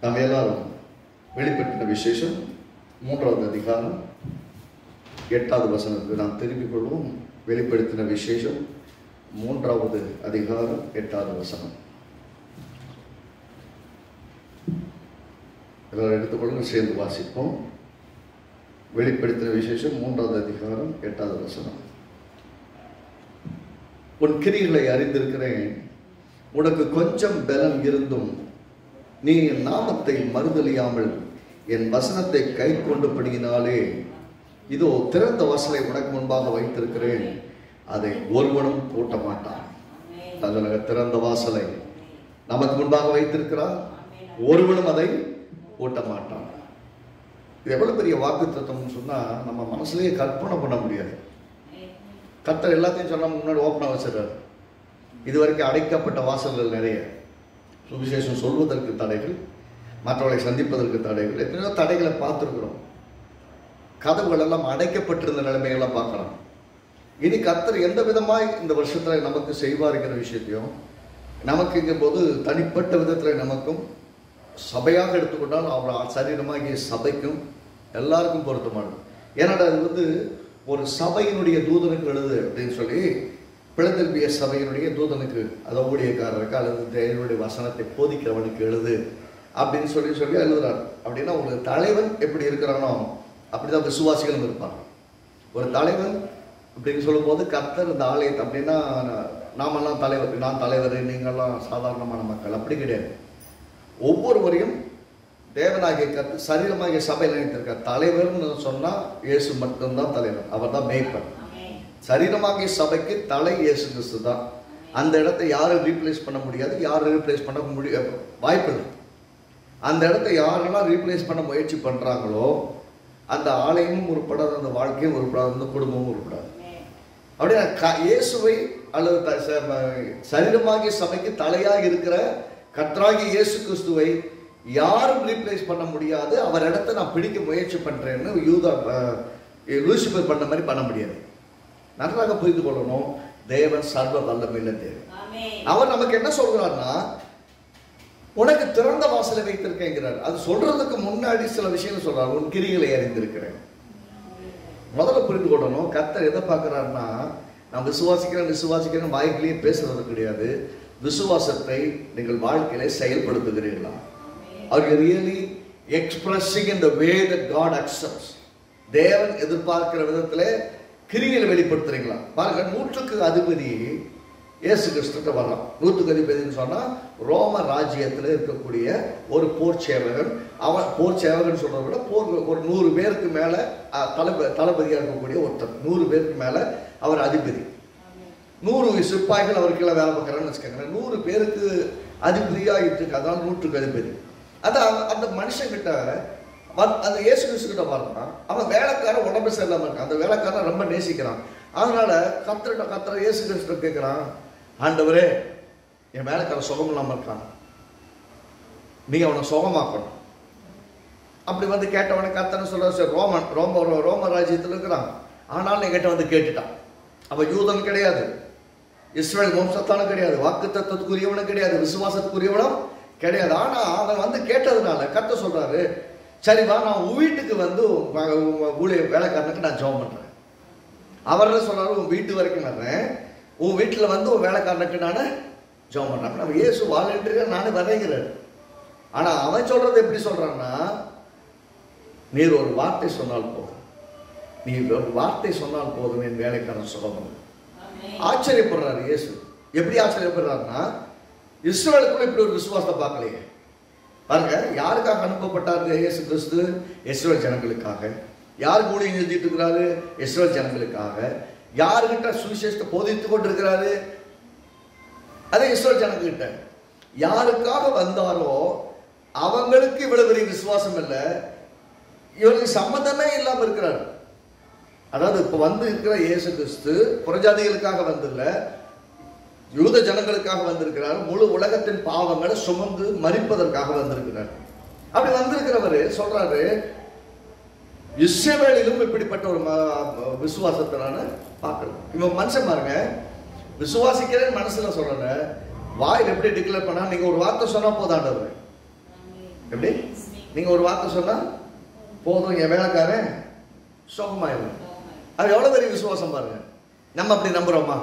நாம் எல்லாரும் வெளிப்படுத்தின விசேஷம் 3வது அதிகாரம் 8வது வசனத்துக்கு நாம் திரும்பிக் கொள்வோம். வெளிப்படுத்தின விசேஷம் 3வது அதிகாரம் 8வது வசனம். எல்லாரும் எடுத்துக்கொள்ளுங்க, சேர்ந்து வாசிப்போம். வெளிப்படுத்தின விசேஷம் 3வது அதிகாரம் 8வது வசனம். உன் கிரிகளை அறிந்திருக்கிறேன், உனக்கு கொஞ்சம் பலம் இருந்தும் நீ என் நாமத்தை மறுதலியாமல் என் வசனத்தை கை கொண்டபடியினாலே இதோ திறந்த வாசலை உனக்கு முன்பாக வைத்திருக்கிறேன், அதை ஒருவனும் பூட்ட மாட்டான். திறந்த வாசலை நமக்கு முன்பாக வைத்திருக்கிறார், ஒருவனும் அதை பூட்ட மாட்டான். இது எவ்வளவு பெரிய வாக்குத்தத்தம்னு சொன்னா நம்ம மனசுலயே கற்பனை பண்ண முடியாது. கர்த்தர் எல்லாத்தையும் சொன்னா முன்னாடி ஓப்பனா வச்சிடறாரு. இதுவரைக்கும் அடைக்கப்பட்ட வாசல்கள் நிறைய, சுவிசேஷம் சொல்வதற்கு தடைகள், மற்றவர்களை சந்திப்பதற்கு தடைகள், எத்தனையோ தடைகளை பார்த்துருக்கிறோம். கதவுகள் எல்லாம் அடைக்கப்பட்டிருந்த நிலைமைகள்லாம் பார்க்கலாம். இனி கர்த்தர் எந்த விதமாய் இந்த வருஷத்துல நமக்கு செய்வாருங்கிற விஷயத்தையும், நமக்குங்கும் போது தனிப்பட்ட விதத்துல நமக்கும் சபையாக எடுத்துக்கொண்டால் அவர் சரீரமாகிய சபைக்கும் எல்லாருக்கும் பொருத்தமானது. ஏன்னா அது ஒரு சபையினுடைய தூதனுக்கு எழுது அப்படின்னு சொல்லி பிளதெல்பிய சபையினுடைய தூதனுக்கு, அதை ஊழியக்காரருக்கு அல்லது தேவனுடைய வசனத்தை போதிக்கிறவனுக்கு எழுது அப்படின்னு சொல்லி எழுதுறாரு. அப்படின்னா ஒரு தலைவன் எப்படி இருக்கிறானோ அப்படிதான் விசுவாசிகளும் இருப்பாங்க. ஒரு தலைவன் அப்படின்னு சொல்லும் போது கர்த்தர் இந்த ஆலயத்தை, அப்படின்னா நாமெல்லாம் தலைவர், நான் தலைவர், நீங்கள்லாம் சாதாரணமான மக்கள், அப்படி கிடையாது. ஒவ்வொருவரையும் தேவனாகிய கர்த்தர் சரீரமாகிய சபையில் நினைத்திருக்க தலைவர்னு சொன்னா இயேசு மட்டும்தான் தலைவர், அவர் தான் மேய்ப்பர். சரீரமாகிய சபைக்கு தலை இயேசு கிறிஸ்து தான். அந்த இடத்தை யாரும் ரீப்ளேஸ் பண்ண முடியாது, யாரும் ரீப்ளேஸ் பண்ண வாய்ப்பில்லை. அந்த இடத்தை யாரெல்லாம் ரீப்ளேஸ் பண்ண முயற்சி பண்றாங்களோ அந்த ஆலயமும் உருப்படாது, அந்த வாழ்க்கையும் உருப்படாது, அந்த குடும்பமும் உருப்படாது. அப்படின்னா இயேசுவை அல்லது சரீரமாகிய சபைக்கு தலையாக இருக்கிற கர்த்தராகிய இயேசு கிறிஸ்துவை யாரும் ரீப்ளேஸ் பண்ண முடியாது. அவர் இடத்தை நான் பிடிக்க முயற்சி பண்றேன்னு லூசிபர் பண்ண மாதிரி பண்ண முடியாது. நன்றாக புரிந்து கொள்ளணும், தேவன் சர்வ வல்லமையுள்ள தேவன். அவர் நமக்கு என்ன சொல்றாருன்னா, உனக்கு திறந்த வாசலை வைத்திருக்கேங்கிறார். அது சொல்றதுக்கு முன்னாடி சில விஷயங்கள் சொல்றாரு. உன் கிரிகளை அறிந்திருக்கிறேன். முதல்ல புரிந்து கொள்ளணும், கர்த்தர் எதை பார்க்கிறாருன்னா, நான் விசுவாசிக்கிறேன் வாய்க்கிலேயே பேசுறது கிடையாது. விசுவாசத்தை நீங்கள் வாழ்க்கையில செயல்படுத்துகிறீர்களா? Are you really expressing in the way that God accepts? தேவன் எதிர்பார்க்கிற விதத்துல கிரிகளை வெளிப்படுத்துறீங்களா? பாருங்க, 100க்கு அதிபதி இயேசு கிறிஸ்துட்ட வரலாம். 100க்கு அதிபதினு சொன்னா ரோம ராஜ்யத்தில் இருக்கக்கூடிய ஒரு போர் சேவகன். அவன் போர் சேவகன் சொல்றத விட ஒரு 100 பேருக்கு மேல தளபதியா இருக்கக்கூடிய ஒருத்தர். 100 பேருக்கு மேல அவர் அதிபதி. 100 சிப்பாய்கள் அவருக்கெல்லாம் வேலை பார்க்கறான்னு வச்சுக்கோங்க. 100 பேருக்கு அதிபதியா இருக்கு, அதான் 100க்கு அதிபதி. அதான் அந்த மனுஷங்கிட்ட அந்த இயேசு கிறிஸ்து கிட்ட பார்த்தான். அவன் வேலைக்காரன் உடம்பு சரியில்லாம இருக்கான், அந்த வேலைக்காரன் ரொம்ப நேசிக்கிறான். அதனால கர்த்தர் இயேசு கிறிஸ்து கேட்கிறான், ஆண்டவரே என் வேலைக்காரன் சுகம் இல்லாம இருக்கான், நீங்க அவனை சுகமாக்கணும். அப்படி கேட்டவனை கர்த்தர் சொல்ற, ரோம ராஜ்யத்தில் இருக்கிறான், ஆனாலும் என்கிட்ட கேட்டுட்டான். அவன் யூதன் கிடையாது, இஸ்ரேல் வம்சத்தான கிடையாது, வாக்கு தத்துவத்துக்குரியவனும் கிடையாது, விசுவாசத்துக்குரியவனும் கிடையாது. ஆனா அவன் கேட்டதுனால கர்த்தர் சொல்றாரு, சரிவா நான் உன் வீட்டுக்கு ஊழிய வேலைக்காரனுக்கு நான் ஜெபம் பண்றேன். அவர் சொல்றாரு, உன் வீட்டு வரைக்கும் வர்றேன், உன் வீட்டுல உன் வேலைக்காரனுக்கு நான் ஜெபம் பண்றேன். நம்ம இயேசு வாலண்டியரா நானே வரைகிறேன். ஆனா அவன் சொல்றது எப்படி சொல்றான்னா, நீர் ஒரு வார்த்தை சொன்னால் போதும், நீ ஒரு வார்த்தை சொன்னால் போதும், என் வேலைக்காரன் சுகம். ஆச்சரியப்படுறாரு இயேசு. எப்படி ஆச்சரியப்படுறாருன்னா, இஸ்ரவேலுக்குள்ள இப்படி ஒரு விசுவாசத்தை பார்க்கலையே. பாருங்க, யாருக்காக அனுப்பப்பட்டாரு இயேசு கிறிஸ்து? இஸ்ரவேல் ஜனங்களுக்காக. யாருக்கு ஊழியம் செஞ்சுட்டு இருக்கிறாரு? இஸ்ரவேல் ஜனங்களுக்காக. யாருக்கிட்ட சுவிசேஷத்தை போதித்துக் கொண்டிருக்கிறாரு? அதே இஸ்ரவேல் ஜனங்கிட்ட. யாருக்காக வந்தாரோ அவங்களுக்கு இவ்வளவு பெரிய விசுவாசம் இல்லை, இவருக்கு சம்பந்தமே இல்லாம இருக்கிறார். அதாவது இப்ப இருக்கிற இயேசு கிறிஸ்து புறஜாதிகளுக்காக வந்தில்ல, யூத ஜனங்களுக்காக வந்திருக்கிறார். முழு உலகத்தின் பாவங்களை சுமந்து மரிப்பதற்காக வந்திருக்கிறார். அப்படி வந்திருக்கிறவர் சொல்றாரு, இஸ்ரவேலிலும் இப்படிப்பட்ட ஒரு விசுவாசத்தை நான் பார்க்கிறேன். இவன் மனுஷன் பாருங்க, விசுவாசிக்கிறேன் மனசுல சொல்றேன், வாயில் எப்படி டிக்ளேர் பண்ணா, நீங்க ஒரு வார்த்தை சொன்னா போதாண்டவர், எப்படி? நீங்க ஒரு வார்த்தை சொன்னா போதும், என் வேலைக்காரன் சோகமாயிடும். அது எவ்வளவு பெரிய விசுவாசம் பாருங்க. நம்ம அப்படி நம்புறோமா?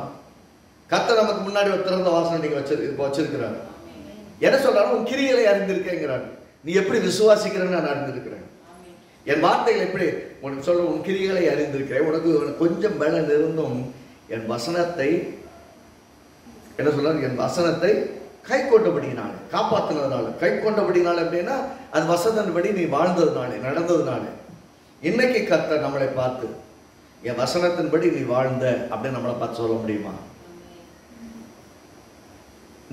கர்த்தர் நமக்கு முன்னாடி ஒரு திறந்த வாசனை நீங்க வச்சிருக்கிறாரு. என்ன சொல்றாரு? உன் கிரியைகளை அறிந்திருக்கேங்கிறாரு. நீ எப்படி விசுவாசிக்கிறேன்னு நான் அறிந்திருக்கிறேன். என் வார்த்தைகள் எப்படி உனக்கு சொல்ற, உன் கிரியைகளை அறிந்திருக்கிறேன். உனக்கு கொஞ்சம் பலன் இருந்தும் என் வசனத்தை என்ன சொல்றாரு? என் வசனத்தை கை கொண்டபடினால, காப்பாத்தினதுனால, கை கொண்டபடினால அப்படின்னா அது வசனத்தின்படி நீ வாழ்ந்ததுனாலே, நடந்ததுனாலே. இன்னைக்கு கர்த்தர் நம்மளை பார்த்து என் வசனத்தின்படி நீ வாழ்ந்த அப்படின்னு நம்மளை பார்த்து சொல்ல முடியுமா?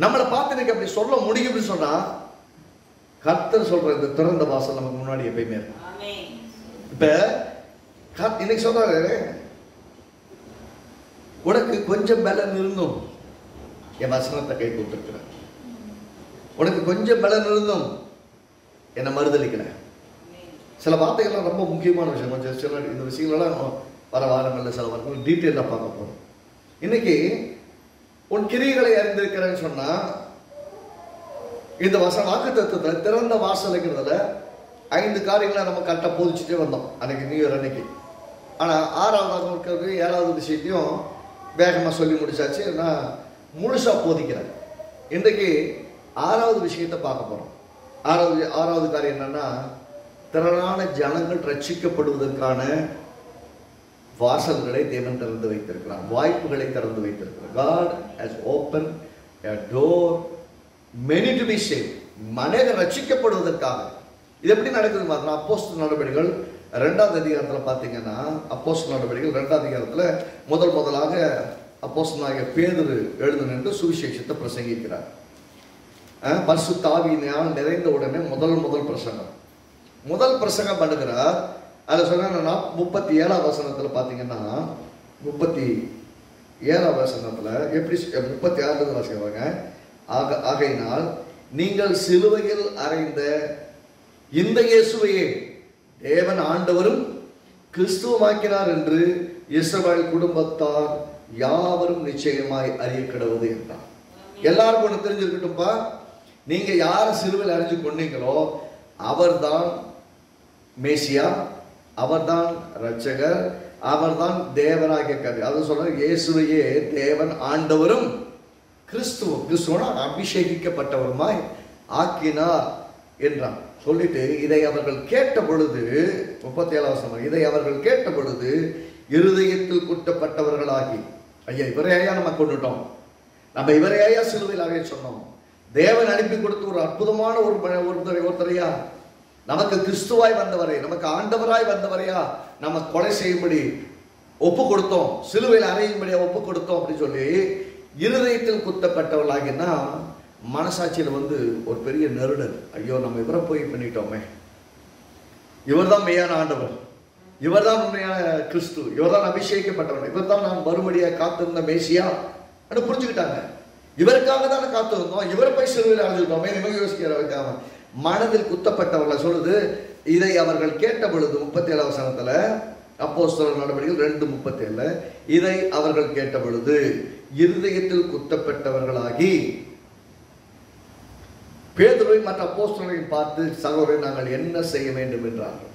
நம்மளை பார்த்து இன்னைக்கு அப்படி சொல்ல முடியும்னு சொன்னா கர்த்தர் சொல்ற இந்த திறந்த வாசல் நமக்கு முன்னாடி எப்பயுமே இருக்கும். இப்ப இன்னைக்கு சொல்றாரு, உனக்கு கொஞ்சம் பலன் இருந்தும் என் வசனத்தை கை கொண்டிருக்கிற, உனக்கு கொஞ்சம் பலன் இருந்தும் என்னை மறுதளிக்கிற. சில வார்த்தைகள்லாம் ரொம்ப முக்கியமான விஷயம். கொஞ்சம் சில இந்த விஷயங்கள்லாம் வர வாரங்களில் சில வாரங்கள் டீட்டெயிலாக பார்க்க போறோம். இன்னைக்கு உன் கிரியைகளை அறிந்திருக்கிறேன்னு சொன்னா, இந்த வாக்குத்தத்தத்துல திறந்த வாசலுங்கிறதுல 5 காரியங்களை நம்ம கரெக்டாக போதிச்சுட்டே வந்தோம் அன்னைக்கு நியூ இயர் அன்னைக்கு. ஆனா 6வது இருக்கிறது 7வது விஷயத்தையும் வேகமா சொல்லி முடிச்சாச்சு. நான் முழுசா போதிக்கிறேன். இன்றைக்கு 6வது விஷயத்தை பார்க்க போறோம். 6வது காரியம் என்னன்னா, திரளான ஜனங்கள் ரட்சிக்கப்படுவதற்கான வாசல்களை தேவன் திறந்து வைத்திருக்கிறார், வாய்ப்புகளை திறந்து வைத்திருக்கிறார். God has opened a door many to be saved. மனிதர் ரட்சிக்கப்படுவதற்காக. இது எப்படி நடக்குது பார்த்தா, அப்போஸ்தலர் நடவடிக்கைகள் 2வது அதிகாரத்தில் பார்த்தீங்கன்னா, அப்போஸ்தலர் நடவடிக்கைகள் 2வது அதிகாரத்தில் முதலாக அப்போஸ்தலனாகிய பேதுரு எழுந்து சுவிசேஷத்தை பிரசங்கிக்கிறார். பரிசுத்த ஆவியினால் நிறைந்த உடனே முதல் பிரசங்கம் பண்ணுகிறார். அதில் சொன்னா 37வது வசனத்துல பார்த்தீங்கன்னா, 37வது வசனத்துல எப்படி 36வது வாசிக்கவாங்க. ஆகையினால் நீங்கள் சிலுவையில் அறைந்த இந்த இயேசுவையே தேவன் ஆண்டவரும் கிறிஸ்துவமாக்கினார் என்று இஸ்ரவேல் குடும்பத்தார் யாவரும் நிச்சயமாய் அறிய கடவுது என்றார். எல்லாருக்கும் ஒன்று தெரிஞ்சிருக்கட்டும்பா, நீங்க யார சிலுவையில் அறைஞ்சு கொண்டீங்களோ அவர்தான் மேசியா, அவர்தான் ரட்சகர், அவர்தான் தேவனாகிய கர்த்தர். அது சொல்ற இயேசுவையே தேவன் ஆண்டவரும் கிறிஸ்துவனா அபிஷேகிக்கப்பட்டவருமாய் ஆக்கினார் என்றான். சொல்லிட்டு இதை அவர்கள் கேட்ட பொழுது, 37வது வசனம், இதை அவர்கள் கேட்ட பொழுது இருதயத்தில் குட்டப்பட்டவர்களாகி, ஐயா இவரையா நம்ம கொண்டுட்டோம், நம்ம இவரையா சிலுவையில் அறைய சொன்னோம், தேவன் அனுப்பி கொடுத்து ஒரு அற்புதமான ஒருத்தரையா, நமக்கு கிறிஸ்துவாய் வந்தவரை, நமக்கு ஆண்டவராய் வந்தவரையா நம்ம கொலை செய்யும்படி ஒப்பு கொடுத்தோம், சிலுவையில் அறையும்படியா ஒப்பு கொடுத்தோம் அப்படின்னு சொல்லி இருதயத்தில் குத்தப்பட்டவர்களாகினா மனசாட்சியில் ஒரு பெரிய நெருடல். ஐயோ நம்ம இவரை போய் பண்ணிட்டோமே, இவர் தான் மெய்யான ஆண்டவர், இவர் தான் உண்மையான கிறிஸ்து, இவர் தான் அபிஷேகிக்கப்பட்டவர், இவர் தான் நாம் மறுபடியாக காத்திருந்த மேசியா அப்படின்னு புரிஞ்சுக்கிட்டாங்க. இவருக்காக தானே காத்திருந்தோம், இவரை போய் சிலுவையில் அடைஞ்சுக்கிட்டோமே, நிமிடம் யோசிக்கிறவங்க மனதில் குத்தப்பட்டவர்களை சொல்லுது. இதை அவர்கள் கேட்ட பொழுது 37வது வசனத்துல அப்போஸ்தலர் நடவடிக்கைகள் 2:37, இதை அவர்கள் கேட்ட பொழுது இருதயத்தில் குத்தப்பட்டவர்களாகி பேதுருவை மற்ற அப்போஸ்தலரையும் பார்த்து, சகோதரரை நாங்கள் என்ன செய்ய வேண்டும் என்றார்கள்.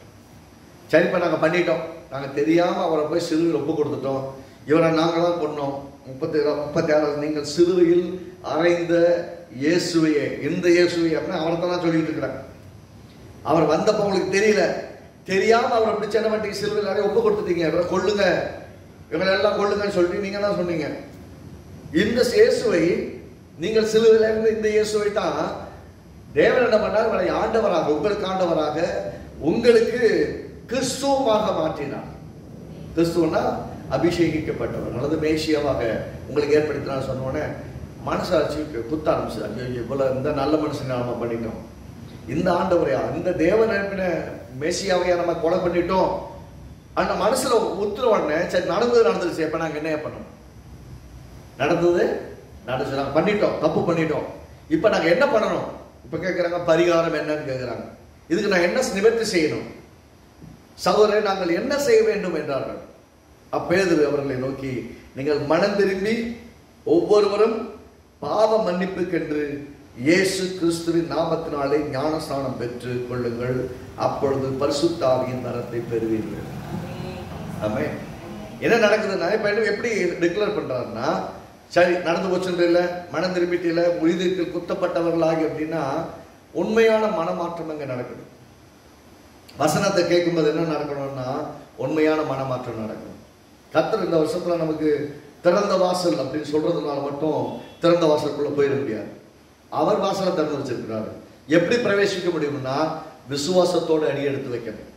சரிப்பா நாங்கள் பண்ணிட்டோம், நாங்கள் தெரியாம அவரை போய் சிலுவையில் ஒப்பு கொடுத்துட்டோம், இவரை நாங்கள் தான் கொண்டோம். 36 நீங்கள் சிலுவையில் அறைந்த இயேசுவையே, இந்த இயேசுவை அப்படின்னு அவரை தான் சொல்லிட்டு இருக்கிறாங்க. அவர் வந்தப்போ உங்களுக்கு தெரியல, தெரியாம அவரை பிடிச்ச என்ன பண்ணிட்டு சிலுவையில் நிறைய ஒப்பு கொடுத்துட்டீங்க, இவரை கொள்ளுங்க, இவரை எல்லாம் கொள்ளுங்கன்னு சொல்லிட்டு நீங்க தான் சொன்னீங்க. இந்த இயேசுவை நீங்கள் சிலுவையில் இருந்த இந்த இயேசுவை தான் தேவன் என்ன பண்ணார், இவரை ஆண்டவராக, உங்களுக்கு ஆண்டவராக, உங்களுக்கு கிறிஸ்துவமாக மாற்றினார். கிறிஸ்துவனா அபிஷேகிக்கப்பட்டவர் அல்லது மேசியாவாக உங்களுக்கு ஏற்படுத்தினார் சொன்னோடனே மனசாட்சி குத்த ஆரம்பிச்சு. ஐயோ இவ்வளவு இந்த நல்ல மனுஷனை நம்ம பண்ணிட்டோம், இந்த ஆண்டவரையா, இந்த தேவன் அனுப்பின மேசியாவையா நம்ம கொலை பண்ணிட்டோம் அந்த மனசுல உத்துற உடனே சரி நடந்துருச்சு, எப்ப நாங்க என்ன பண்ணணும், நடந்தது நடந்துச்சு, நாங்க பண்ணிட்டோம், தப்பு பண்ணிட்டோம், இப்ப நாங்க என்ன பண்ணணும், இப்ப கேட்கிறாங்க பரிகாரம் என்னன்னு கேட்கிறாங்க. இதுக்கு நான் என்ன நிவர்த்தி செய்யணும், சகோதரரை நாங்கள் என்ன செய்ய வேண்டும் என்றார்கள். அப்பேதுரு அவர்களை நோக்கி, நீங்கள் மனம் திரும்பி ஒவ்வொருவரும் பாவ மன்னிப்புக்கென்று இயேசு கிறிஸ்துவின் நாமத்தினாலே ஞானஸ்நானம் பெற்று கொள்ளுங்கள், அப்பொழுது பரிசுத்த ஆவியின் வரத்தை பெறுவீர்கள். ஆமென். என்ன நடக்குதுன்னா, இப்ப எப்படி டிக்ளேர் பண்றாருன்னா, சரி நடந்து போச்சுன்ற இல்ல, மனம் திரும்பிட்டு இல்ல, உயிருக்கு குத்தப்பட்டவர்களாகி அப்படின்னா உண்மையான மனமாற்றம் அங்க நடக்குது. வசனத்தை கேட்கும்போது என்ன நடக்கணும்னா உண்மையான மனமாற்றம் நடக்கணும். கர்த்தர் இந்த வருஷத்துல நமக்கு திறந்த வாசல் அப்படின்னு சொல்றதுனால மட்டும் திறந்த வாசலுக்குள்ள போயிட முடியாது. அவர் வாசலை திறந்து வச்சிருக்கிறாரு. எப்படி பிரவேசிக்க முடியும்னா விசுவாசத்தோடு அடி எடுத்து வைக்கணும்,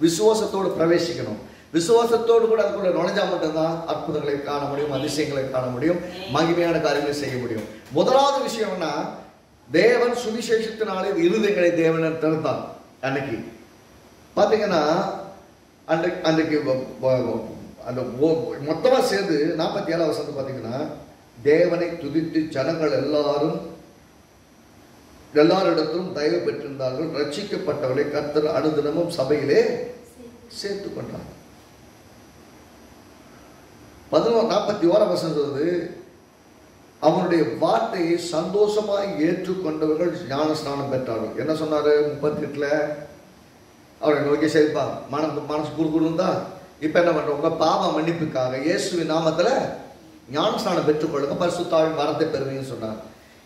விசுவாசத்தோடு பிரவேசிக்கணும். விசுவாசத்தோடு கூட அதுக்குள்ள நுழைஞ்சா மட்டும்தான் அற்புதங்களை காண முடியும், அதிசயங்களை காண முடியும், மகிமையான காரியங்களை செய்ய முடியும். முதலாவது விஷயம்னா தேவன் சுவிசேஷத்தினாலே இருதயங்களை தேவன் திறந்தார். அன்னைக்கு பாத்தீங்கன்னா அன்றைக்கு அந்த மொத்தமா சேர்ந்து 47 வசனம் பாத்தீங்கன்னா, தேவனை துதித்து ஜனங்கள் எல்லாரிடத்திலும் தயவு பெற்றிருந்தார்கள், ரட்சிக்கப்பட்டவர்களை கர்த்தர் அனுதினமும் சபையிலே சேர்த்து கொண்டார். 41 வசனம் சொல்றது, அவனுடைய வார்த்தையை சந்தோஷமாய் ஏற்றுக்கொண்டவர்கள் ஞான ஸ்நானம் பெற்றார்கள். என்ன சொன்னாரு 38ல? அவரை நோக்கி சரிப்பா மனசு குறுகுறுந்தா இப்ப என்ன பண்ற, உங்க பாவ மன்னிப்புக்காக இயேசுவின் நாமத்துல ஞானஸ்நானம் பெற்றுக்கொள்ளுங்க, பரிசுத்த ஆவியின் வரத்தை பெறுவீங்கன்னு சொன்னார்.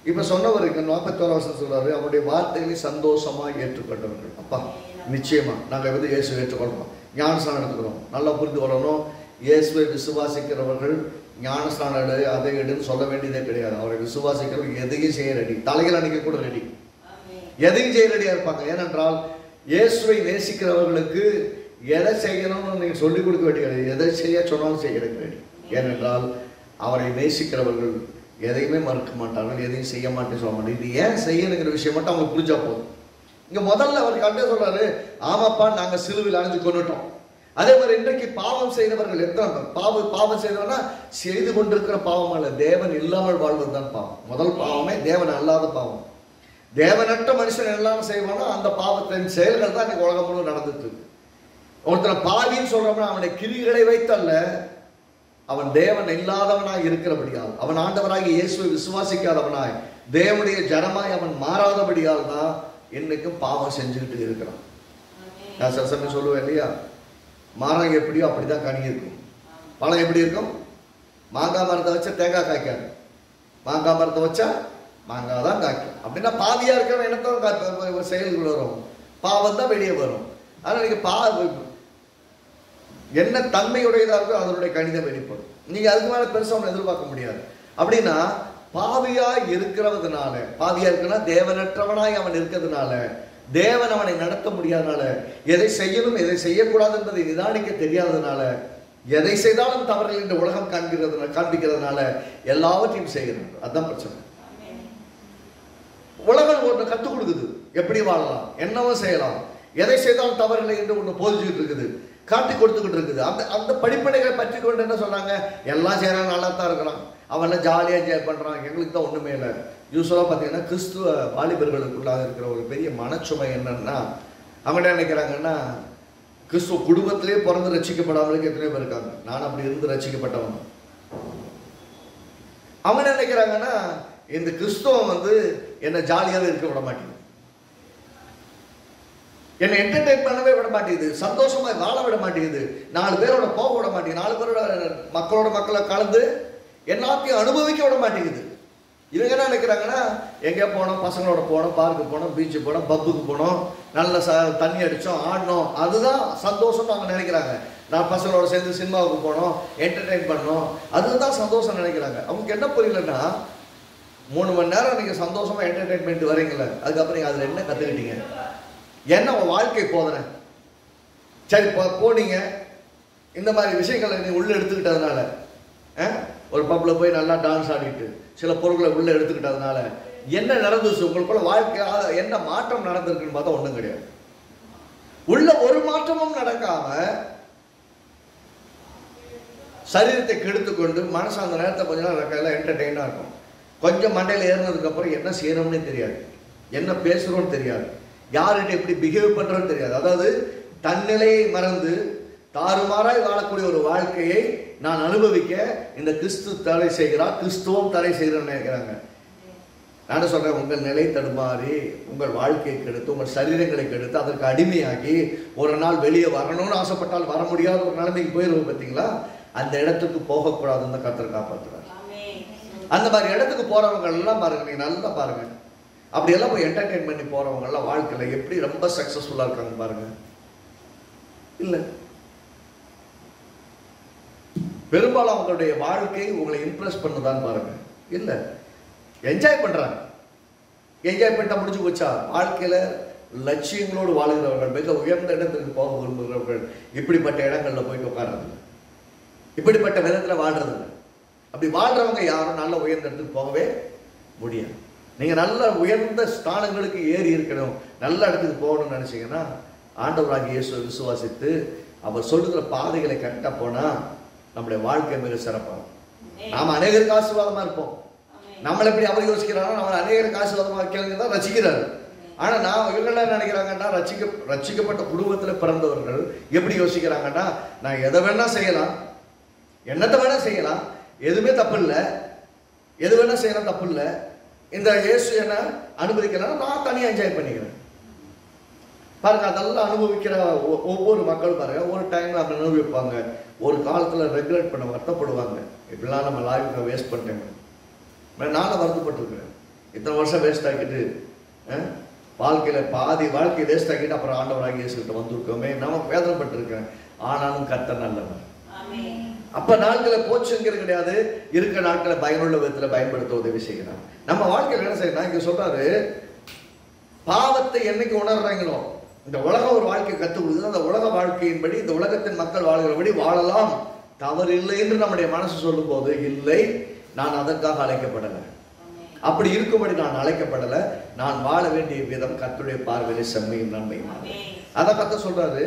இப்ப சொன்னவருக்கு 41 வசனம் சொல்றாரு, அவருடைய வார்த்தைகளை சந்தோஷமா ஏற்றுக்கொண்டவர்கள். அப்பா நிச்சயமா நாங்க இயேசு ஏற்றுக்கொள்றோம், ஞானஸ்நானம் எடுத்துக்கிறோம். நல்லா புரிந்து கொள்ளணும், இயேசுவை விசுவாசிக்கிறவர்கள் ஞானஸ்நானம் எடு அதை எடுன்னு சொல்ல வேண்டியதே கிடையாது. அவரை விசுவாசிக்கிறவர்கள் எதையும் செய்ய ரெடி, தலைகள் அணிக்க கூட ரெடி, எதையும் செய்ய ரெடியா இருப்பாங்க. ஏனென்றால் இயேசுவை நேசிக்கிறவர்களுக்கு எதை செய்யணும்னு நீங்க சொல்லிக் கொடுக்க வேண்டியது, எதை செய்ய சொன்னாலும் செய்ய ரெடி. ஏனென்றால் அவரை நேசிக்கிறவர்கள் எதையுமே மறுக்க மாட்டார்கள், எதையும் செய்ய மாட்டேன்னு சொல்ல மாட்டேன். இது ஏன் செய்யணுங்கிற விஷயம் மட்டும் அவங்க புரிஞ்சா போதும். இங்க முதல்ல அவர் கண்டே சொல்றாரு, ஆமாப்பா நாங்க சிலுவையில் அணிஞ்சு கொண்டுட்டோம். அதே மாதிரி இன்றைக்கு பாவம் செய்தவர்கள் எத்தனை பாவம் செய்தவனா செய்து கொண்டிருக்கிற பாவம் அல்ல, தேவன் இல்லாமல் வாழ்வதுதான் பாவம். முதல் பாவமே தேவன் அல்லாத பாவம். தேவனற்ற மனுஷன் எல்லாம் செய்வானா அந்த பாவத்தின் செயல்கள் தான் இன்னைக்கு உலகம் முழு நடந்துட்டு இருக்கு. ஒருத்தனை பாவின்னு சொல்றோம்னா அவனுடைய கிரிகளை வைத்தல்ல, அவன் தேவன் இல்லாதவனாய் இருக்கிறபடியால், அவன் ஆண்டவராகி இயேசுவை விசுவாசிக்காதவனாய் தேவனுடைய ஜனமாய் அவன் மாறாதபடியால் தான் இன்னைக்கும் பாவம் செஞ்சுக்கிட்டு இருக்கிறான். நான் சில சமயம் சொல்லுவேன் இல்லையா, மரம் எப்படியோ அப்படிதான் கனி இருக்கும். பழம் எப்படி இருக்கும்? மாங்காய் மரத்தை வச்சா தேங்காய் காய்க்காது, மாங்காய் மரத்தை வச்சா மாங்காய் தான் காய்க்கும். அப்படின்னா பாவியா இருக்கிற என்னத்தான் செயல்கள் வரும், பாவம் தான் வெளியே வரும். ஆனால் நீங்க என்ன தன்மையுடையதாக இருக்கோ அதனுடைய கணிதம் வெளிப்படும். நீங்க அதுக்கு மேல பெருசா ஒன்று எதிர்பார்க்க முடியாது. அப்படின்னா பாவியா இருக்கிறதுனால, பாவியா இருக்குன்னா தேவனற்றவனாய் அவன் இருக்கிறதுனால, தேவன் அவனை நடத்த முடியாதனால, எதை செய்யணும் எதை செய்யக்கூடாது என்பதை நிதானிக்க தெரியாததுனால, எதை செய்தாலும் தவறுகள் இந்த உலகம் காண்பிக்கிறதுனால எல்லாவற்றையும் செய்கிறது. அதுதான் பிரச்சனை. உலகம் ஒன்று கற்றுக் கொடுக்குது, எப்படி வாழலாம், என்னவோ செய்யலாம், எதை செய்தாலும் தவறில்லை என்று ஒன்று போதிச்சுக்கிட்டு இருக்குது, காட்டி கொடுத்துக்கிட்டு இருக்குது. அந்த படிப்பனைகளை பற்றி கொண்டு என்ன சொன்னாங்க, எல்லாம் செய்யறாங்க, நல்லா தான் இருக்கிறான், அவெல்லாம் ஜாலியாக என்ஜாய் பண்றான், எங்களுக்கு தான் ஒண்ணுமே இல்லை. யூஸ்வலாக பார்த்தீங்கன்னா கிறிஸ்துவ வாலிபர்களுக்குள்ளாக இருக்கிற ஒரு பெரிய மனச்சுமை என்னன்னா, அவங்க என்ன நினைக்கிறாங்கன்னா, கிறிஸ்துவ குடும்பத்திலே பிறந்து ரட்சிக்கப்படாமலுக்கு எத்தனையோ பேர் இருக்காங்க. நான் அப்படி இருந்து ரட்சிக்கப்பட்டவன். அவங்க என்ன நினைக்கிறாங்கன்னா, இந்த கிறிஸ்துவம் என்னை ஜாலியாகவே இருக்க விட மாட்டேங்குது, என்னை என்டர்டெயின் பண்ணவே விட மாட்டேங்குது, சந்தோஷமா வாழ விட மாட்டேங்குது, 4 பேரோட போக விட மாட்டேங்குது, 4 பேரோட மக்களை கலந்து எல்லாத்தையும் அனுபவிக்க விட மாட்டேங்குது. இவங்க என்ன நினைக்கிறாங்கன்னா, எங்கே போனோம், பசங்களோட போனோம், பார்க்கு போனோம், பீச்சு போனோம், பப்புக்கு போனோம், நல்ல தண்ணி அடித்தோம், ஆடினோம், அதுதான் சந்தோஷம் அவங்க நினைக்கிறாங்க. நான் பசங்களோட சேர்ந்து சினிமாவுக்கு போனோம், என்டர்டெயின் பண்ணோம், அதுதான் சந்தோஷம் நினைக்கிறாங்க. அவங்களுக்கு என்ன புரியலன்னா, 3 மணி நேரம் நீங்கள் சந்தோஷமாக என்டர்டெயின்மெண்ட் வரீங்களே, அதுக்கப்புறம் நீங்கள் அதில் என்ன கற்றுக்கிட்டீங்க, என்ன உங்கள் வாழ்க்கை போதனை? சரி போனீங்க, இந்த மாதிரி விஷயங்களை நீ உள்ளே எடுத்துக்கிட்டதுனால, ஒரு பப்பில் போய் நல்லா டான்ஸ் ஆடிட்டு சில பொருட்களை உள்ளே எடுத்துக்கிட்டதுனால என்ன நடந்துச்சு உங்களுக்குள்ள வாழ்க்கை, என்ன மாற்றம் நடந்திருக்குன்னு பார்த்தா ஒன்றும் கிடையாது. உள்ள ஒரு மாற்றமும் நடக்காம சரீரத்தை கெடுத்துக்கொண்டு மனசு அந்த நேரத்தை கொஞ்ச நேரம் என்டர்டெயினாக இருக்கும். கொஞ்சம் மண்டையில் ஏறினதுக்கு அப்புறம் என்ன செய்யணும்னு தெரியாது, என்ன பேசுறோம்னு தெரியாது, யார்கிட்ட எப்படி பிஹேவ் பண்றோம்னு தெரியாது. அதாவது தன்னிலையை மறந்து தாறுமாறாய் வாழக்கூடிய ஒரு வாழ்க்கையை நான் அனுபவிக்க இந்த கிறிஸ்து தடை செய்கிறார், கிறிஸ்துவம் தடை செய்கிறோம்னு நினைக்கிறாங்க. நான் சொல்றேன், உங்கள் நிலை தடுமாறி உங்கள் வாழ்க்கையை கெடுத்து உங்கள் சரீரங்களை கெடுத்து அதற்கு அடிமையாகி ஒரு நாள் வெளியே வரணும்னு ஆசைப்பட்டால் வர முடியாத ஒரு நிலைமைக்கு போயிடுவோம். பார்த்தீங்களா? அந்த இடத்துக்கு போகக்கூடாதுன்னு கர்த்தர் காப்பாற்றுறார். அந்த மாதிரி இடத்துக்கு போறவங்க எல்லாம் பாருங்க, நீங்க நல்லா பாருங்க, அப்படியெல்லாம் போய் என்டர்டைன் பண்ணி போறவங்க எல்லாம் வாழ்க்கையில எப்படி ரொம்ப சக்சஸ்ஃபுல்லா இருக்காங்க பாருங்க. இல்ல, பெரும்பாலும் அவங்களுடைய வாழ்க்கை உங்களை இம்ப்ரெஸ் பண்ணுதான்னு பாருங்க. இல்ல, என்ஜாய் பண்றாங்க. என்ஜாய் பண்ணிட்டா முடிஞ்சு போச்சா? வாழ்க்கையில லட்சியங்களோடு வாழ்கிறவர்கள், மிக உயர்ந்த இடத்துக்கு போக விரும்புகிறவர்கள் இப்படிப்பட்ட இடங்கள்ல போயிட்டு உட்கார்றது, இப்படிப்பட்ட விதத்துல வாழ்றது. அப்படி வாழ்றவங்க யாரும் நல்ல உயர்ந்த இடத்துக்கு போகவே முடியாது. நீங்க நல்ல உயர்ந்த ஸ்தானங்களுக்கு ஏறி இருக்கணும், நல்ல இடத்துக்கு போகணும்னு நினைச்சீங்கன்னா ஆண்டவராகிய இயேசுவை விசுவாசித்து அவர் சொல்லுகிற பாதைகளை கரெக்டா போனா நம்முடைய வாழ்க்கை மிக சிறப்பாகும். நாம அநேகருக்கு ஆசீர்வாதமா இருப்போம். நம்மளை எப்படி அவர் யோசிக்கிறாரோ நம்ம அநேகருக்கு ஆசீர்வாதமா வைக்கிறது தான் ரசிக்கிறாரு. ஆனா நான் இவங்க என்ன நினைக்கிறாங்கன்னா, ரட்சிக்கப்பட்ட குடும்பத்துல பிறந்தவர்கள் எப்படி யோசிக்கிறாங்கன்னா, நான் எதை வேணா செய்யலாம், என்னத்தை வேணா செய்யலாம், எதுவுமே தப்பு இல்லை, எது வேணா செய்யலாம் தப்பு இல்லை, இந்த இயேசு என்ன அனுமதிக்கலாம், நான் தனியாக என்ஜாய் பண்ணிக்கிறேன். பாருங்க, அதெல்லாம் அனுபவிக்கிற ஒவ்வொரு மக்களும் பாருங்க, ஒரு டைம்ல அப்படி அனுபவிப்பாங்க, ஒரு காலத்துல ரெகுலேட் பண்ண வருத்தப்படுவாங்க. இப்படிலாம் நம்ம லைஃப்ல வேஸ்ட் பண்ணிட்டேங்க, நானும் வருத்தப்பட்டிருக்கிறேன். இத்தனை வருஷம் வேஸ்ட் ஆக்கிட்டு வாழ்க்கையில பாதி வாழ்க்கையை வேஸ்ட் ஆக்கிட்டு அப்புறம் ஆண்டவராகிய இயேசுகிட்ட வந்திருக்கோமே, நமக்கு வேதனைப்பட்டிருக்கேன். ஆனாலும் கர்த்தர் நல்லவர். அப்ப நாட்களை போச்சுங்கிறது கிடையாது, இருக்க நாட்களை பயனுள்ள விதத்துல பயன்படுத்த உதவி செய்கிறார். நம்ம வாழ்க்கையில் என்ன செய்யணும், இங்க சொல்றாரு, பாவத்தை என்னைக்கு உணர்றாங்களோ, இந்த உலகம் ஒரு வாழ்க்கை கற்றுக் கொடுக்குது, அந்த உலக வாழ்க்கையின்படி இந்த உலகத்தின் மக்கள் வாழ்கிறபடி வாழலாம், தவறு இல்லை என்று நம்முடைய மனசு சொல்லும் போது, இல்லை நான் அதற்காக அழைக்கப்படலை, அப்படி இருக்கும்படி நான் அழைக்கப்படலை, நான் வாழ வேண்டிய விதம் கர்த்தருடைய பார்வையிலே செம்மையும் நன்மையும். அதை கர்த்தர் சொல்றாரு,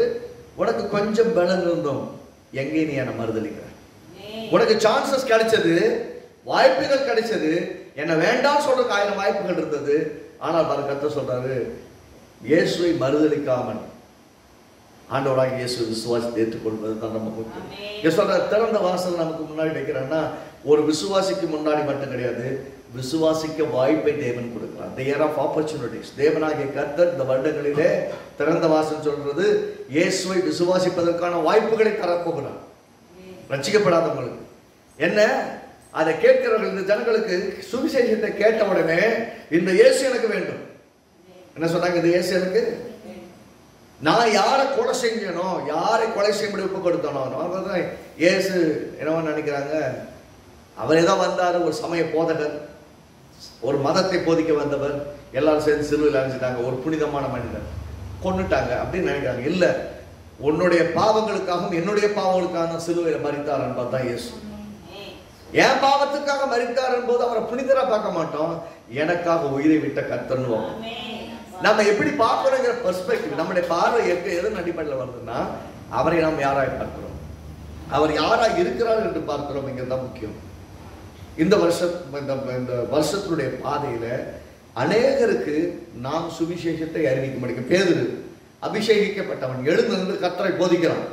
உனக்கு கொஞ்சம் பலம் இருந்தும் எங்கே நீ என்ன மறுதளிக்கிற, உனக்கு சான்சஸ் கிடைச்சது, வாய்ப்புகள் கிடைச்சது, என்ன வேண்டாம் சொல்றதுக்கு 1000 வாய்ப்புகள் இருந்தது. ஆனால் பாரு, கர்த்தர் சொல்றாரு, இயேசுவை மறுதளிக்காமல் ஆண்டவராகிய இயேசு விசுவாசத்தை ஏற்றுக்கொள்வது தான் நம்ம முக்கியம். சொல்ற திறந்த வாசல் நமக்கு முன்னாடி வைக்கிறான்னா, ஒரு விசுவாசிக்கு முன்னாடி மட்டும் கிடையாது, விசுவாசிக்க வாய்ப்பை தேவன் கொடுக்கிறார். The year of opportunities. தேவனாகிய கர்த்தர் இந்த வருடங்களிலே திறந்த வாசல் சொல்றது, இயேசுவை விசுவாசிப்பதற்கான வாய்ப்புகளை தரப்போகிறார். ரட்சிக்கப்படாதவங்களுக்கு என்ன, அதை கேட்கிறவர்கள், இந்த ஜனங்களுக்கு சுவிசேஷத்தை கேட்ட உடனே இந்த இயேசு எனக்கு வேண்டும். என்ன சொன்னாங்க, இந்த இயேசு எனக்கு, நான் யாரை கொலை செஞ்சனோ, யாரை கொலை செய்ய ஒப்பு கொடுத்தனோ, இயேசு என்னவோ நினைக்கிறாங்க, அவரே தான் வந்தாரு, ஒரு சமய போதகர், ஒரு மதத்தை போதிக்க வந்தவர், எல்லாரும் சேர்ந்து சிலுவையில் அரைஞ்சிட்டாங்க, ஒரு புனிதமான மனிதர் கொன்னுட்டாங்க அப்படின்னு நினைக்கிறாங்க. இல்ல, உன்னுடைய பாவங்களுக்காகவும் என்னுடைய பாவங்களுக்காக சிலுவையில் மரித்தார் என்பது தான் இயேசு. என் பாவத்துக்காக மரித்தார் என்பது அவரை புனிதரா பார்க்க மாட்டோம், எனக்காக உயிரை விட்ட கர்த்தர்னுவோம். நம்ம எப்படி பார்க்கிறோங்கிற பெர்ஸ்பெக்டிவ், நம்முடைய பார்வை எதன் அடிப்படையில் வருதுன்னா, அவரை நாம் யாராய் பார்க்கிறோம், அவர் யாராய் இருக்கிறார் என்று பார்க்கிறோம். இங்கதான் முக்கியம். இந்த வருஷத்தினுடைய பாதையில அநேகருக்கு நாம் சுவிசேஷத்தை அறிவிக்க முடியும். பேதுரு அபிஷேகிக்கப்பட்டவன் எழுந்து நின்று கர்த்தரை போதிக்கிறான்.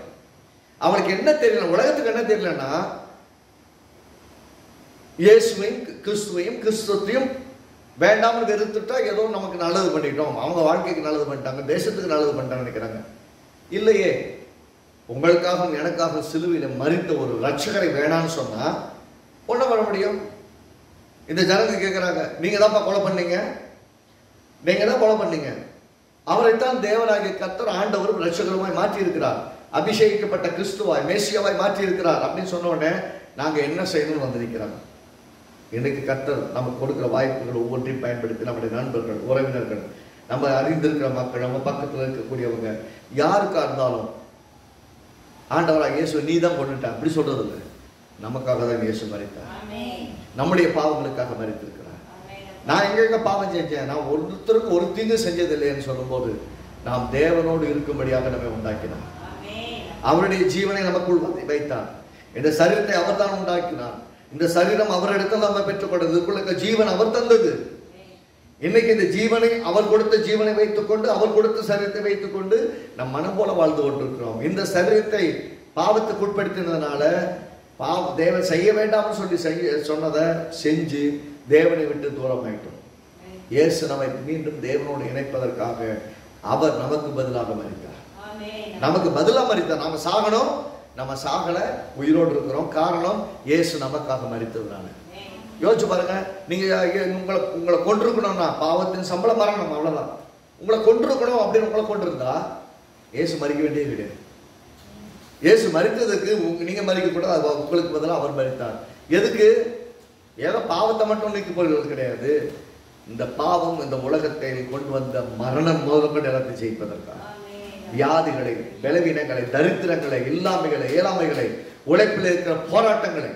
அவனுக்கு என்ன தெரியல, உலகத்துக்கு என்ன தெரியலன்னா, இயேசுவையும் கிறிஸ்துவையும் கிறிஸ்துவத்தையும் வேண்டாமல் வெறுத்துட்டா ஏதோ நமக்கு நல்லது பண்ணிட்டோம், அவங்க வாழ்க்கைக்கு நல்லது பண்ணிட்டாங்க, தேசத்துக்கு நல்லது பண்ணிட்டாங்க நினைக்கிறாங்க. இல்லையே, உங்களுக்காக எனக்காக சிலுவையில மரித்த ஒரு ரட்சகரை வேணான்னு சொன்னா ஒண்ண வர முடியும். இந்த ஜனங்க கேட்கிறாங்க, நீங்க தான்ப்பா கொலை பண்ணீங்க, நீங்க தான் கொலை பண்ணீங்க, அவரைத்தான் தேவனாகிய கர்த்தர் ஆண்டவரும் ரட்சகருமாய் மாற்றி இருக்கிறார், அபிஷேகிக்கப்பட்ட கிறிஸ்துவாய் மேசியாவாய் மாற்றி இருக்கிறார் அப்படின்னு சொன்ன உடனே நாங்க என்ன செய்யணும்னு வந்திருக்கிறாங்க. இன்னைக்கு கர்த்தர் நமக்கு கொடுக்கிற வாய்ப்புகள் ஒவ்வொன்றையும் பயன்படுத்தி நம்முடைய நண்பர்கள், உறவினர்கள், நம்ம அறிந்திருக்கிற மக்கள், நம்ம பக்கத்தில் இருக்கக்கூடியவங்க யாருக்கா இருந்தாலும், ஆண்டவராக இயேசு நீ தான் கொண்டுட்ட அப்படி சொல்றது இல்லை, நமக்காக தான் இயேசு மரித்தார், நம்முடைய பாவங்களுக்காக மரித்திருக்கிறார். நான் எங்க பாவம் செஞ்சேன், நான் ஒருத்தருக்கு ஒரு தீங்கு செஞ்சது இல்லைன்னு சொல்லும் போது நாம் தேவனோடு இருக்கும்படியாக நம்மை உண்டாக்கினார், அவருடைய ஜீவனை நமக்குள் வைத்தார், இந்த சரீரத்தை அவர் தான் உண்டாக்கினார், இந்த சரீரம் அவரிடத்தில் நம்ம பெற்றுக்கொண்டது, இதுக்குள்ள ஜீவன் அவர் தந்தது. இன்னைக்கு இந்த ஜீவனை, அவர் கொடுத்த ஜீவனை வைத்துக் கொண்டு, அவர் கொடுத்த சரீரத்தை வைத்துக் கொண்டு நம் மனம் போல வாழ்ந்து கொண்டிருக்கிறோம். இந்த சரீரத்தை பாவத்துக்கு உட்படுத்தினதுனால தேவன் செய்ய வேண்டாம்னு சொல்லி சொன்னதை செஞ்சு தேவனை விட்டு தூரம் ஆயிட்டோம். இயேசு நம்மை மீண்டும் தேவனோடு இணைப்பதற்காக அவர் நமக்கு பதிலாக மரித்தார். நமக்கு பதிலாக மரித்தார். நாம சாகணும், நம்ம சாகல, உயிரோடு இருக்கிறோம். காரணம் இயேசு நமக்காக மரித்ததுனால. யோசிச்சு பாருங்க, நீங்க உங்களை கொண்டிருக்கணும்னா பாவத்தின் சம்பளம் மரணம், அவ்வளவுதான். உங்களை கொண்டிருக்கணும் அப்படின்னு உங்களை கொண்டிருந்தா இயேசு மரிக்க வேண்டியது கிடையாது. இயேசு மரித்ததுக்கு நீங்க மரிக்க கூட உங்களுக்கு பதிலாக அவர் மரித்தார். எதுக்கு? ஏதோ பாவத்தை மட்டும் நீக்கி போகிறது கிடையாது. இந்த பாவம் இந்த உலகத்தை கொண்டு வந்த மரணம் முதற்கொண்டு எல்லாத்தையும் ஜெயிப்பதற்காக. வியாதிகளை, பலவீனங்களை, தரித்திரங்களை, இல்லாமைகளை, இயலாமைகளை, உழைப்பில் இருக்கிற போராட்டங்களை,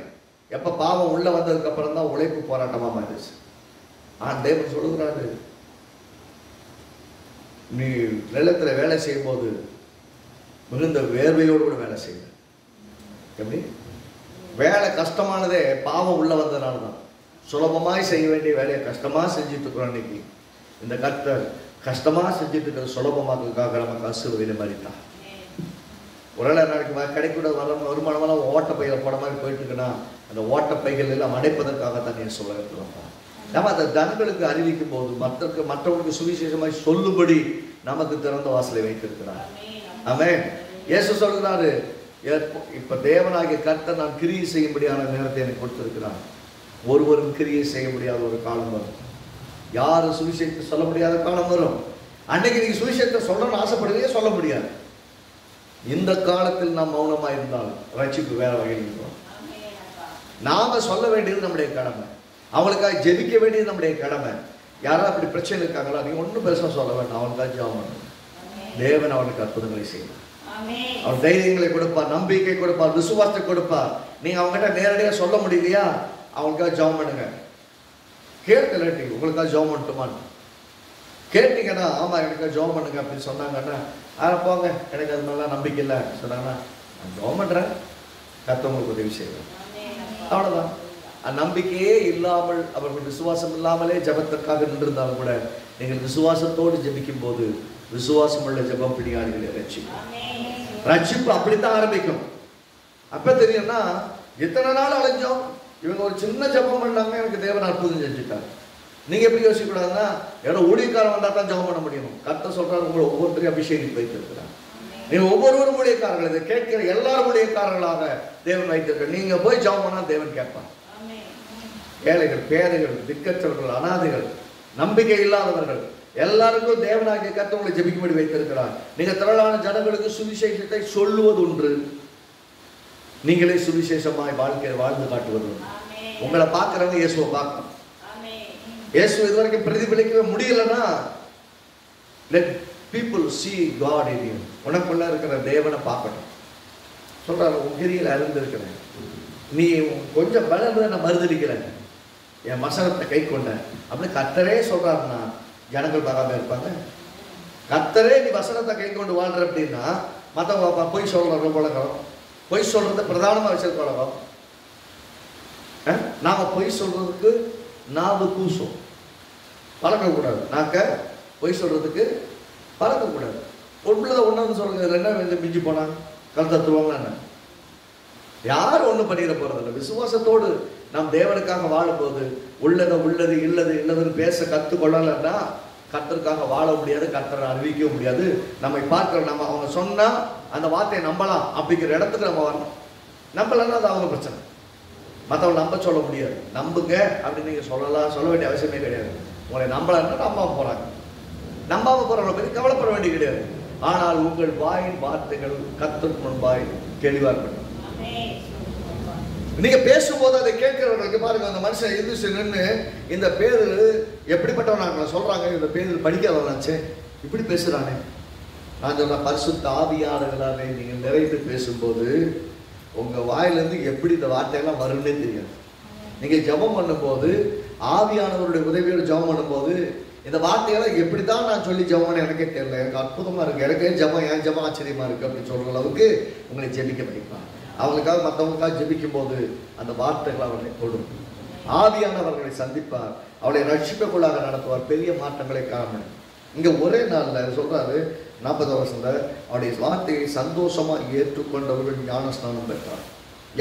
எப்ப பாவம் உள்ள வந்ததுக்கு அப்புறம் தான் உழைப்பு போராட்டமா மாறிடுச்சு. தேவன் சொல்லுகிறாரு, நீ நிலத்துல வேலை செய்யும் போது மிகுந்த வேர்வையோடு கூட வேலை செய்ய. எப்படி? வேலை கஷ்டமானதே பாவம் உள்ள வந்ததுனால தான். சுலபமாய் செய்ய வேண்டிய வேலையை கஷ்டமா செஞ்சுட்டு இருக்கிறோம். இன்னைக்கு இந்த கர்த்தர் கஷ்டமா செஞ்சுட்டு இருக்கிற சுலபமாக்குக்காக நமக்கு ஆசீர்வாதம் மரித்தார். ஒருவேளை நாளைக்கு கிடைக்கூட வருமானமெல்லாம் ஓட்டப்பையில போட மாதிரி போயிட்டு இருக்குன்னா அந்த ஓட்டப்பைகள் எல்லாம் அடைப்பதற்காக தான் சொல்ல இருக்கிறோம். நம்ம அந்த ஜனங்களுக்கு அறிவிக்கும் போது மற்றவங்களுக்கு சுவிசேஷமாய் சொல்லும்படி நமக்கு திறந்த வாசலை வைத்திருக்கிறார். ஆமென். இயேசு சொல்கிறாரு, இப்ப தேவனாகிய கர்த்தர் நான் கிரியை செய்யும்படியான நேரத்தை எனக்கு கொடுத்திருக்கிறார். ஒருவரும் கிரியை செய்ய முடியாத ஒரு காலம் வரும். யாரும் சுவிசேஷத்தை சொல்ல முடியாத காலம் வரும். அன்னைக்கு நீங்க சுவிசேஷத்தை சொல்லணும்னு ஆசைப்படுறதே சொல்ல முடியாது. இந்த காலத்தில் நாம் மௌனமா இருந்தாலும் ரட்சிப்பு வேற வகையில் இருக்கிறோம். நாம சொல்ல வேண்டியது நம்முடைய கடமை. அவங்களுக்காக ஜெபிக்க வேண்டியது நம்முடைய கடமை. யாராவது அப்படி பிரச்சனை இருக்காங்களா, நீங்க ஒன்றும் பெருசா சொல்ல வேண்டாம். அவனுக்காக ஜெபம் பண்ணணும். தேவன் அவனுக்கு அற்புதங்களை செய்வார். அவர் தைரியங்களை கொடுப்பார், நம்பிக்கை கொடுப்பார், விசுவாசத்தை கொடுப்பார். நீங்க அவங்ககிட்ட நேரடியாக சொல்ல முடியலையா, அவங்களுக்காக ஜெபம் பண்ணுங்க. கேட்கலாட்டி உங்களுக்காக ஜெபம் பண்ணட்டுமான்னு கேட்டீங்கன்னா, ஆமா எனக்காக ஜெபம் பண்ணுங்க அப்படின்னு சொன்னாங்கன்னா, போங்க எனக்கு அது மாதிரிலாம் நம்பிக்கை இல்லை சொன்னாங்கன்னா, நான் ஜெபம் பண்றேன், கர்த்தருக்கு உதவி செய்வேன். அவ்வளவுதான். நம்பிக்கையே இல்லாமல், அவர்கள் விசுவாசம் இல்லாமலே ஜெபத்திற்காக நின்றிருந்தாலும் கூட நீங்கள் விசுவாசத்தோடு ஜெபிக்கும் போது விசுவாசம் உள்ள ஜெபம் பிடியாளிகளை ரட்சிக்கும். ரட்சிப்பு அப்படித்தான் ஆரம்பிக்கும். அப்ப தெரியும்னா, எத்தனை நாள் அலைஞ்சோம், இவங்க ஒரு சின்ன ஜெபம் பண்ணாங்க, எனக்கு தேவன் அற்புதம் செஞ்சுட்டாங்க. நீங்க எப்படி யோசிக்க கூடாதுன்னா, ஏதோ ஊழியக்காரன் வந்தா தான் ஜெபம் பண்ண முடியும். கர்த்தர் சொல்றாரு, உங்களை ஒவ்வொருத்தரையும் அபிஷேகித்து வைத்திருக்கிறார். நீங்க ஒவ்வொருவரும் ஊழியக்காரர்கள், இதை கேட்கிற எல்லாரும் ஊழியக்காரர்களாக தேவன் வைத்திருக்க. நீங்க போய் ஜெபம் பண்ணா தேவன் கேட்பார். ஏழைகள், பேதைகள், திக்கற்றவர்கள், அனாதைகள், நம்பிக்கை இல்லாதவர்கள் எல்லாருக்கும் தேவனாகிய கர்த்தர் உங்களை ஜெபிக்கும்படி வைத்திருக்கிறார். நீங்க திரளான ஜனங்களுக்கு சுவிசேஷத்தை சொல்லுவது ஒன்று, நீங்களே சுவிசேஷமாய் வாழ்க்கையை வாழ்ந்து காட்டுவது ஒன்று. உங்களை பார்க்கிறவங்க இயேசுவை பார்க்கணும். இயேசு இதுவரைக்கும் பிரதிபலிக்கவே முடியலன்னா, let people see God in you. உனக்குள்ள இருக்கிற தேவனை பார்க்கணும். சொல்றாரு, உன் கிரியில் அறிந்திருக்கிறேன், நீ கொஞ்சம் பலன் நான் மறுதளிக்கிறேன், என் வசனத்தை கை கொண்ட அப்படின்னு கர்த்தரே சொல்றாருன்னா ஜனங்கள் பார்க்காம இருப்பாங்க? கர்த்தரே நீ வசனத்தை கை கொண்டு வாழ்ற அப்படின்னா மற்றவங்க பொய் சொல்ற பழக்கம், பொய் சொல்றத பிரதானமா வச்சிருக்க பழக்கம். நாம பொய் சொல்றதுக்கு நாவு கூசும், பழக்கக்கூடாது. நாக்க பொய் சொல்றதுக்கு பழக்கக்கூடாது. உள்ளதை ஒன்று சொல்லுங்க, என்ன மிஞ்சி போனா கல் தத்துவாங்க. என்ன யாரும் ஒன்றும் பண்ணிட போறதில்லை. விசுவாசத்தோடு நாம் தேவனுக்காக வாழும்போது உள்ளதை உள்ளது இல்லது இல்லதுன்னு பேச கற்றுக்கொள்ளலைன்னா கர்த்தருக்காக வாழ முடியாது, கர்த்தரை அறிவிக்க முடியாது. நம்மை பார்க்கிற நம்ம அவங்க சொன்னா அந்த வார்த்தையை நம்பலாம் அப்படிங்கிற இடத்துக்கு நம்ம வரணும். நம்பலன்னா அது அவங்க பிரச்சனை. மற்றவங்க நம்ப சொல்ல முடியாது. நம்புங்க அப்படின்னு நீங்க சொல்ல வேண்டிய அவசியமே கிடையாது. உங்களை நம்பலன்னா நம்பாம போறாங்க. நம்பாம போறவங்களை பற்றி கவலைப்பட வேண்டிய கிடையாது. ஆனால் உங்கள் வாயின் வார்த்தைகள் கர்த்தருக்கு முன்பாய் தெளிவா இருக்கணும். நீங்க பேசும்போது அதை கேட்கிறவர்களுக்கு பாருங்க, அந்த மனுஷன் எதிர்த்து நின்று இந்த பேரு எப்படிப்பட்டவன் சொல்றாங்க, இந்த பேரு படிக்காதவனாச்சே இப்படி பேசுறானே. நான் சொல்ற பரிசுத்த ஆவியானவர்களாலே நீங்கள் நிறைந்து பேசும்போது உங்க வாயிலிருந்து எப்படி இந்த வார்த்தையெல்லாம் வரும்னே தெரியாது. நீங்க ஜெபம் பண்ணும்போது, ஆவியானவருடைய உதவியோடு ஜெபம் பண்ணும்போது, இந்த வார்த்தையெல்லாம் எப்படித்தான் நான் சொல்லி ஜெபம் பண்ண எனக்கே தெரியல, எனக்கு அற்புதமா இருக்கு, எனக்கே ஜெபம் என் ஜெபம் ஆச்சரியமா இருக்கு அப்படின்னு சொல்ற அளவுக்கு உங்களை ஜெபிக்க வைப்பாங்க. அவங்களுக்காக மற்றவங்களுக்காக ஜெபிக்கும் போது அந்த வார்த்தைகள் அவர்களை தொடும். ஆவியானவர்களை சந்திப்பார், அவளை ரட்சிப்புக்குள்ளாக நடத்துவார், பெரிய மாற்றங்களை காணணும். இங்க ஒரே நாள்ல சொல்றாரு 40 வருஷத்துல அவருடைய வார்த்தையை சந்தோஷமா ஏற்றுக்கொண்டவர்கள் ஞானஸ்நானம் பெற்றார்.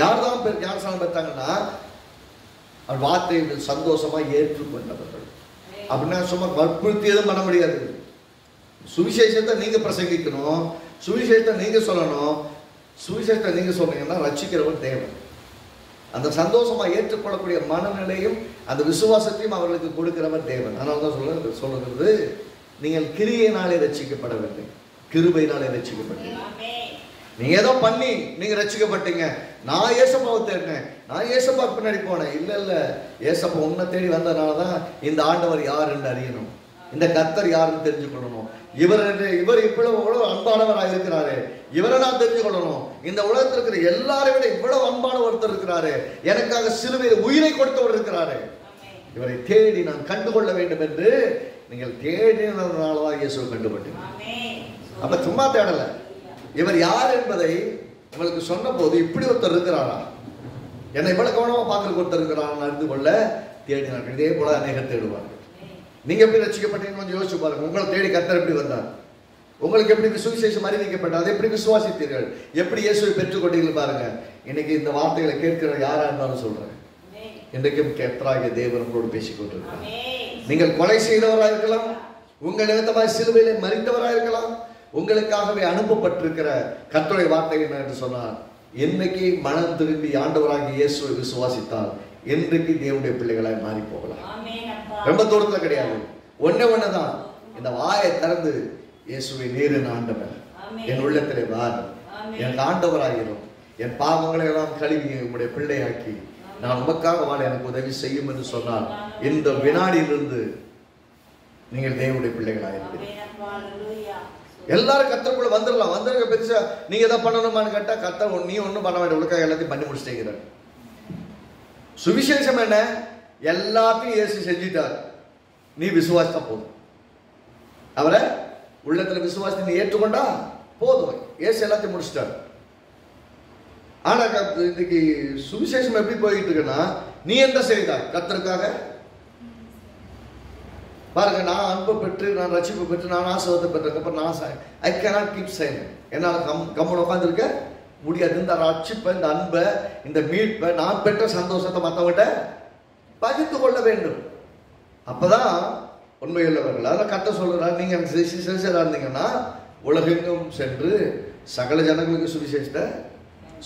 யார் தான் ஞானஸ்நானம் பெற்றாங்கன்னா, அவர் வார்த்தையை சந்தோஷமா ஏற்றுக்கொண்டவர்கள். அப்படின்னா சும்மா வற்புறுத்தி எதுவும் பண்ண முடியாது. சுவிசேஷத்தை நீங்க பிரசங்கிக்கணும், சுவிசேஷத்தை நீங்க சொல்லணும். சுவிசேஷத்தை நீங்க சொன்னீங்கன்னா ரட்சிக்கிறவர் தேவன். அந்த சந்தோஷமா ஏற்றுக்கொள்ளக்கூடிய மனநிலையும் அந்த விசுவாசத்தையும் அவர்களுக்கு கொடுக்கிறவர் தேவன். அதனால தான் சொல்லுகிறது, நீங்கள் கிரியையினாலே ரட்சிக்கப்படவில்லை, கிருபையினாலே ரட்சிக்கப்பட்டீங்க. நீங்க ஏதோ பண்ணி நீங்க ரட்சிக்கப்பட்டீங்க. நான் ஏசப்பாவை தேடினேன், நான் ஏசப்பா பின்னாடி போனேன். இல்ல இல்ல, ஏசப்பா உன்னை தேடி வந்ததுனாலதான் இந்த ஆண்டவர் யார் என்று அறியணும், இந்த கர்த்தர் யாருன்னு தெரிஞ்சுக்கொள்ளணும். இவர் இவ்வளவு அன்பானவராக இருக்கிறாரு, இவரை நான் தெரிஞ்சுக்கொள்ளணும். இந்த உலகத்தில் இருக்கிற எல்லாரை விட இவ்வளவு அன்பான ஒருத்தர் இருக்கிறாரு, எனக்காக சிலுவையில் உயிரை கொடுத்தவர் இருக்கிறாரு, இவரை தேடி நான் கண்டுகொள்ள வேண்டும் என்று நீங்கள் தேடினதுனாலதான் இயேசுவை கண்டுபட்டீங்க. அப்ப சும்மா தேடல, இவர் யார் என்பதை உங்களுக்கு சொன்ன போது இப்படி ஒருத்தர் இருக்கிறாரா, என்னை இவ்வளவு கவனமா பார்க்கறதுக்கு ஒருத்தர் இருக்கிறாரா அறிந்து கொள்ள தேடினார்கள். இதே போல அநேகர் தேடுவார்கள். நீங்க எப்படி ரட்சிக்கப்பட்டீங்கன்னு கொஞ்சம் யோசிச்சு பாருங்க. உங்களை தேடி கர்த்தர் எப்படி வந்தார், உங்களுக்கு எப்படி சுவிசேஷம் அறிவிக்கப்பட்டது, அதை எப்படி விசுவாசித்தீர்கள், எப்படி இயேசுவை பெற்றுக்கொண்டீர்கள் பாருங்க. இன்னைக்கு இந்த வார்த்தைகளை கேட்கிற யாரா இருந்தாலும் சொல்றேன், இன்றைக்கும் கர்த்தராகிய தேவன் உங்களோடு பேசிக் கொண்டிருக்கிறார். நீங்கள் கொலை செய்தவராக இருக்கலாம், உங்கள் நிமித்தமாய் சிலுவையிலே மரித்தவராக இருக்கலாம், உங்களுக்காகவே அனுப்பப்பட்டிருக்கிற கர்த்தருடைய வார்த்தை என்ன என்று சொன்னார், என்னைக்கு மனம் திரும்பி ஆண்டவராகிய இயேசுவை விசுவாசித்தால் என்றைக்கு தேவனுடைய பிள்ளைகளாய் மாறி போகலாம். ரொம்ப தூரத்துல கிடையாது, ஒண்ணுதான், இந்த வாயை திறந்து இயேசுவை நேரின் ஆண்டவர் என் உள்ளத்திலே வாரும், எனக்கு ஆண்டவராகிரும், என் பாவங்களை எல்லாம் கழுவி உங்களுடைய பிள்ளையாக்கி நான் உமக்காக வாழ எனக்கு உதவி செய்யும் என்று சொன்னால் இந்த வினாடியிலிருந்து நீங்கள் தேவனுடைய பிள்ளைகளாயிருப்பீர்கள். எல்லாரும் கர்த்தருக்குள்ள வந்துடலாம். வந்துருக்க பெருசா நீங்க எதை பண்ணணுமான்னு கேட்டா கர்த்தர் நீ ஒன்றும் பண்ண வேண்டிய, உலக எல்லாத்தையும் பண்ணி முடிச்சுட்டேங்கிறார். சுவிசேஷம் என்ன, எல்லாத்தையும் இயேசு செஞ்சிட்டார், நீ விசுவாசித்தா போதும். அவரை உள்ளத்துல விசுவாசத்தை நீ ஏற்றுக்கொண்டா போதும், இயேசு எல்லாத்தையும் முடிச்சிட்டார். ஆனா இன்னைக்கு சுவிசேஷம் எப்படி போயிட்டு இருக்குன்னா, நீ என்ன செய்தாய் கர்த்தருக்காக பாருங்க. நான் அன்பை பெற்று, நான் ரட்சிப்பு பெற்று, நான் ஆசீர்வாதத்தை பெற்றதுக்கப்புறம் நான் ஐ கேனாட் கீப் சைலண்ட், என்னால் கம்முன்னு உட்காந்துருக்க முடியாது. இந்த ரட்சிப்பை, இந்த அன்பை, இந்த மீட்பை, நான் பெற்ற சந்தோஷத்தை மற்றவங்கிட்ட பகிர்ந்து கொள்ள வேண்டும். அப்பதான் உண்மையுள்ளவர்கள். அதெல்லாம் கர்த்தர் சொல்றாரு, நீங்க சின்சியரா இருந்தீங்கன்னா உலகெங்கும் சென்று சகல ஜனங்களுக்கு சுவிசேஷத்தை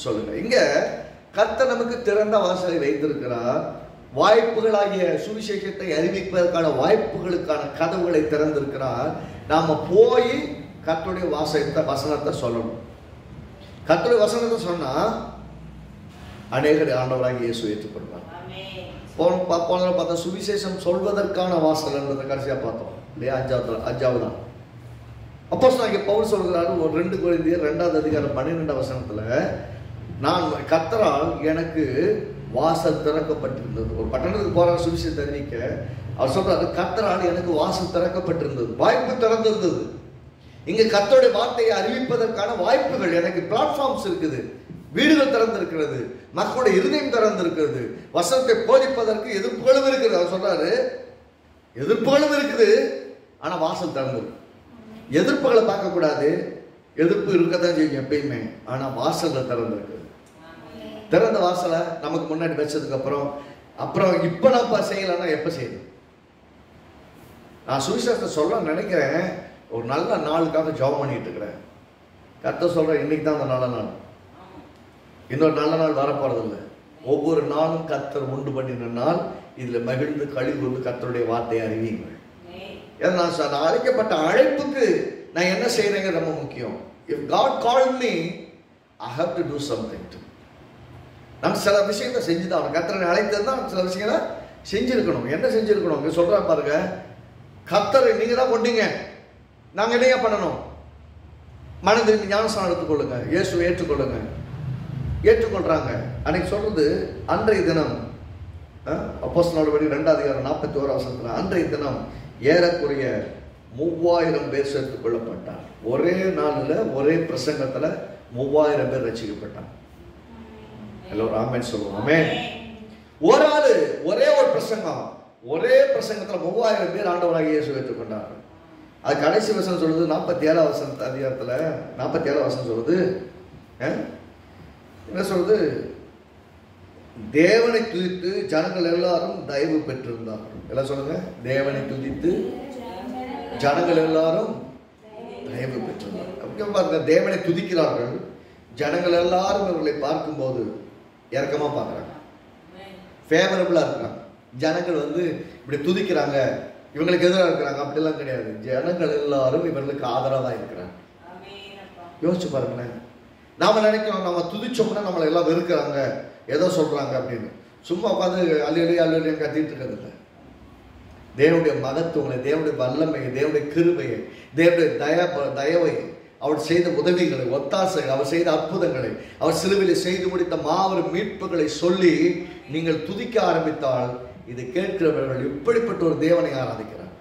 சொல்லுங்க. இங்க கர்த்தர் நமக்கு திறந்த வாசலை வைத்திருக்கிறார். வாய்ப்புகளாகிய சுவிசேஷத்தை அறிவிப்பதற்கான வாய்ப்புகளுக்கான கதவுகளை திறந்திருக்கிறார். நாம போய் கர்த்தருடைய வசனத்தை சொல்லணும். கர்த்தருடைய வசனத்தை சொன்னா அநேகர் ஆண்டவராக இயேசு ஏற்றுக்கொள்வார். போன பார்த்தா சுவிசேஷம் சொல்வதற்கான வாசல் என்பதை கடைசியா பார்த்தோம் இல்லையா, அஞ்சாவது. அப்போஸ்தலனாகிய பவுல் சொல்கிறாரு, ஒரு 2 கொரிந்தியர் 2வது அதிகாரம் 12வது வசனத்துல, நான் கர்த்தரால் எனக்கு வாசல் திறக்கப்பட்டிருந்தது. ஒரு பட்டணத்துக்கு போற சுவிசேஷத்தை அறிவிக்க அவர் சொல்றாரு, கர்த்தரால் எனக்கு வாசல் திறக்கப்பட்டிருந்தது, வாய்ப்பு திறந்திருந்தது. இங்க கர்த்தருடைய வார்த்தையை அறிவிப்பதற்கான வாய்ப்புகள், எனக்கு பிளாட்ஃபார்ம்ஸ் இருக்குது, வீடுகள் திறந்திருக்கிறது, மக்களுடைய இருதயம் திறந்திருக்கிறது, வசனத்தை போதிப்பதற்கு எதிர்ப்புகளும் இருக்குது. அவர் சொல்றாரு, எதிர்ப்புகளும் இருக்குது, ஆனா வாசல் திறந்திருக்கு. எதிர்ப்புகளை பார்க்க கூடாது, எதிர்ப்பு இருக்கத்தான் செய்யும் எப்பயுமே, ஆனா வாசல்ல திறந்திருக்கு. திறந்த வாசலை நமக்கு முன்னாடி வச்சதுக்கு அப்புறம் இப்ப நான் செய்யலன்னா எப்ப செய்யணும்? நான் சுவிசேஷத்தை சொல்ல நினைக்கிறேன், ஒரு நல்ல நாளுக்காக ஜெபம் பண்ணிட்டு இருக்கிறேன். கர்த்தர் சொல்றேன், இன்னைக்கு தான் அந்த நல்ல நாள், இன்னொரு நல்ல நாள் வரப்போறதில்லை. ஒவ்வொரு நாளும் கர்த்தர் உண்டு பண்ணின நாள். இதுல மகிழ்ந்து கழிவுண்டு கர்த்தருடைய வார்த்தையை அறிவியுங்கள். நான் அழைக்கப்பட்ட அழைப்புக்கு நான் என்ன செய்யறேங்க ரொம்ப முக்கியம். If God called me, I have to do something too. நான் சில விஷயத்தை செஞ்சுதான், கர்த்தரை அழைத்ததுதான் சில விஷயங்களை செஞ்சிருக்கணும். என்ன செஞ்சிருக்கணும் இங்க சொல்றா பாருங்க, கர்த்தரை நீங்க தான் கொண்டீங்க, நாங்க என்ன பண்ணணும்? மனம் திரும்பி ஞானஸ்நானம் எடுத்துக்கொள்ளுங்க, இயேசுவை ஏற்றுக்கொள்ளுங்க. ஏற்றுக்கொள்றாங்க. அன்னைக்கு சொல்றது, அன்றைய தினம் அப்போஸ்தலர் 2வது அதிகாரம் 41வது வசனத்துல, அன்றைய தினம் ஏறக்குறைய 3000 பேர் சேர்த்துக் கொள்ளப்பட்டார். ஒரே நாள்ல ஒரே பிரசங்கத்துல 3000 பேர் ரட்சிக்கப்பட்டார். எல்லோரும் ஆமென் சொல்லுவோம். ஆமென். ஒரு ஆளு ஒரே ஒரு பிரசங்கம், ஒரே பிரசங்கத்துல 3000 பேர் ஆண்டவராகிய இயேசுவை ஏற்றுக்கொண்டார். அது கடைசி வசனம் சொல்லுது, 47வது வசனம் அதிகாரத்துல 47வது வசனம் சொல்லுது, என்ன சொல்றது? தேவனை துதித்து ஜனங்கள் எல்லாரும் தயவு பெற்றிருந்தார்கள். எல்லாம் சொல்லுங்க, தேவனை துதித்து ஜனங்கள் எல்லாரும் தயவு பெற்றிருந்தார்கள். தேவனை துதிக்கிறார்கள், ஜனங்கள் எல்லாரும் இவர்களை பார்க்கும்போது இறக்கமா பார்க்கறாங்க, ஃபேவரபிளா இருக்கிறாங்க. ஜனங்கள் இப்படி துதிக்கிறாங்க, இவங்களுக்கு எதிராக இருக்கிறாங்க அப்படிலாம் கிடையாது. ஜனங்கள் எல்லாரும் இவர்களுக்கு ஆதரவா இருக்கிறாங்க. யோசிச்சு பாருங்களேன். நாம நினைக்கிறோம் நம்ம துதிச்சோம்னா நம்மளை எல்லாம் வெறுக்கிறாங்க, ஏதோ சொல்றாங்க அப்படின்னு. சும்மா உட்காந்து அல்லி அல்லி கத்திட்டு இருக்கிறது இல்லை. தேவனுடைய மகத்துவங்களை, தேவனுடைய வல்லமையை, தேவனுடைய கிருபையை, தேவனுடைய தயவை, அவர் செய்த உதவிகளை, ஒத்தாசைகள், அவர் செய்த அற்புதங்களை, அவர் சிலுவையில் செய்து முடித்த மாபெரும் மீட்புகளை சொல்லி நீங்கள் துதிக்க ஆரம்பித்தால் இதை கேட்கிறவர்கள் இப்படிப்பட்ட ஒரு தேவனை ஆராதிக்கிறார்.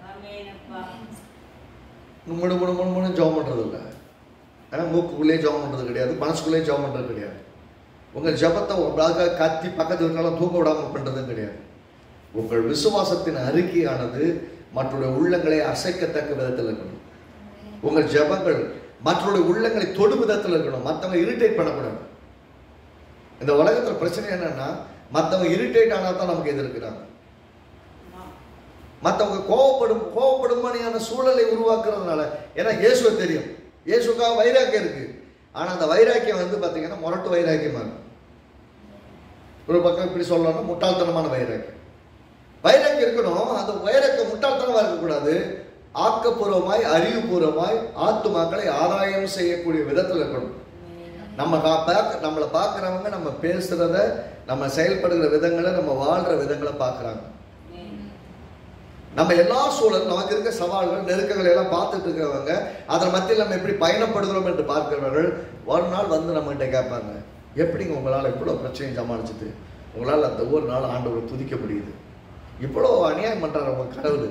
முழு ஜெபம் பண்றது இல்லை, மூக்குக்குள்ளே ஜெபம் பண்றது கிடையாது, மனசுக்குள்ளே ஜெபம் பண்றது கிடையாது. உங்கள் ஜெபத்தை கத்தி பக்கத்து வீட்டாலும் தூக்க விடாமல் பண்றதும் கிடையாது. உங்கள் விசுவாசத்தின் அறிக்கையானது மற்றொரு உள்ளங்களை அசைக்கத்தக்க விதத்தில் இருக்கணும். உங்கள் ஜெபங்கள் மற்றொரு உள்ளங்களை தொடு விதத்தில் இருக்கணும். மற்றவங்க இரிட்டேட் பண்ணக்கூடாது. இந்த உலகத்துல பிரச்சனை என்னன்னா, மற்றவங்க இரிட்டேட் ஆனால் தான் நமக்கு எதிர்க்கிறாங்க. மற்றவங்க கோவப்படும்படியான சூழலை உருவாக்குறதுனால, ஏன்னா இயேசுவை தெரியும், இயேசுக்காக வைராக்கியம் இருக்கு. ஆனா அந்த வைராக்கியம் பாத்தீங்கன்னா முரட்டு வைராக்கியமா இருக்கும். ஒரு பக்கம் இப்படி சொல்லணும்னா முட்டாள்தனமான வைராக்கியம் இருக்கணும். அந்த வைராக்கியம் முட்டாள்தனமா இருக்கக்கூடாது. ஆக்கப்பூர்வமாய், அறிவுபூர்வமாய் ஆத்துமாக்களை ஆதாயம் செய்யக்கூடிய விதத்தில் இருக்கணும். நம்மளை பார்க்குறவங்க நம்ம பேசுறத, நம்ம செயல்படுகிற விதங்களை, நம்ம வாழ்ற விதங்களை பார்க்குறாங்க. நம்ம எல்லா சூழலும், நமக்கு இருக்க சவால்கள், நெருக்கங்களை எல்லாம் பார்த்துட்டு இருக்கிறவங்க, அதன் மத்தியில் நம்ம எப்படி பயணப்படுகிறோம் என்று பார்க்கிறவர்கள் ஒரு நாள் நம்மகிட்ட கேட்பாங்க, எப்படிங்க உங்களால் இவ்வளோ பிரச்சனையை சமாளிச்சுட்டு உங்களால் அந்த ஒவ்வொரு நாள் ஆண்டவரை துதிக்க முடியுது? இவ்வளோ அநியாயம் பண்ணுறாரு உங்க கடவுள்.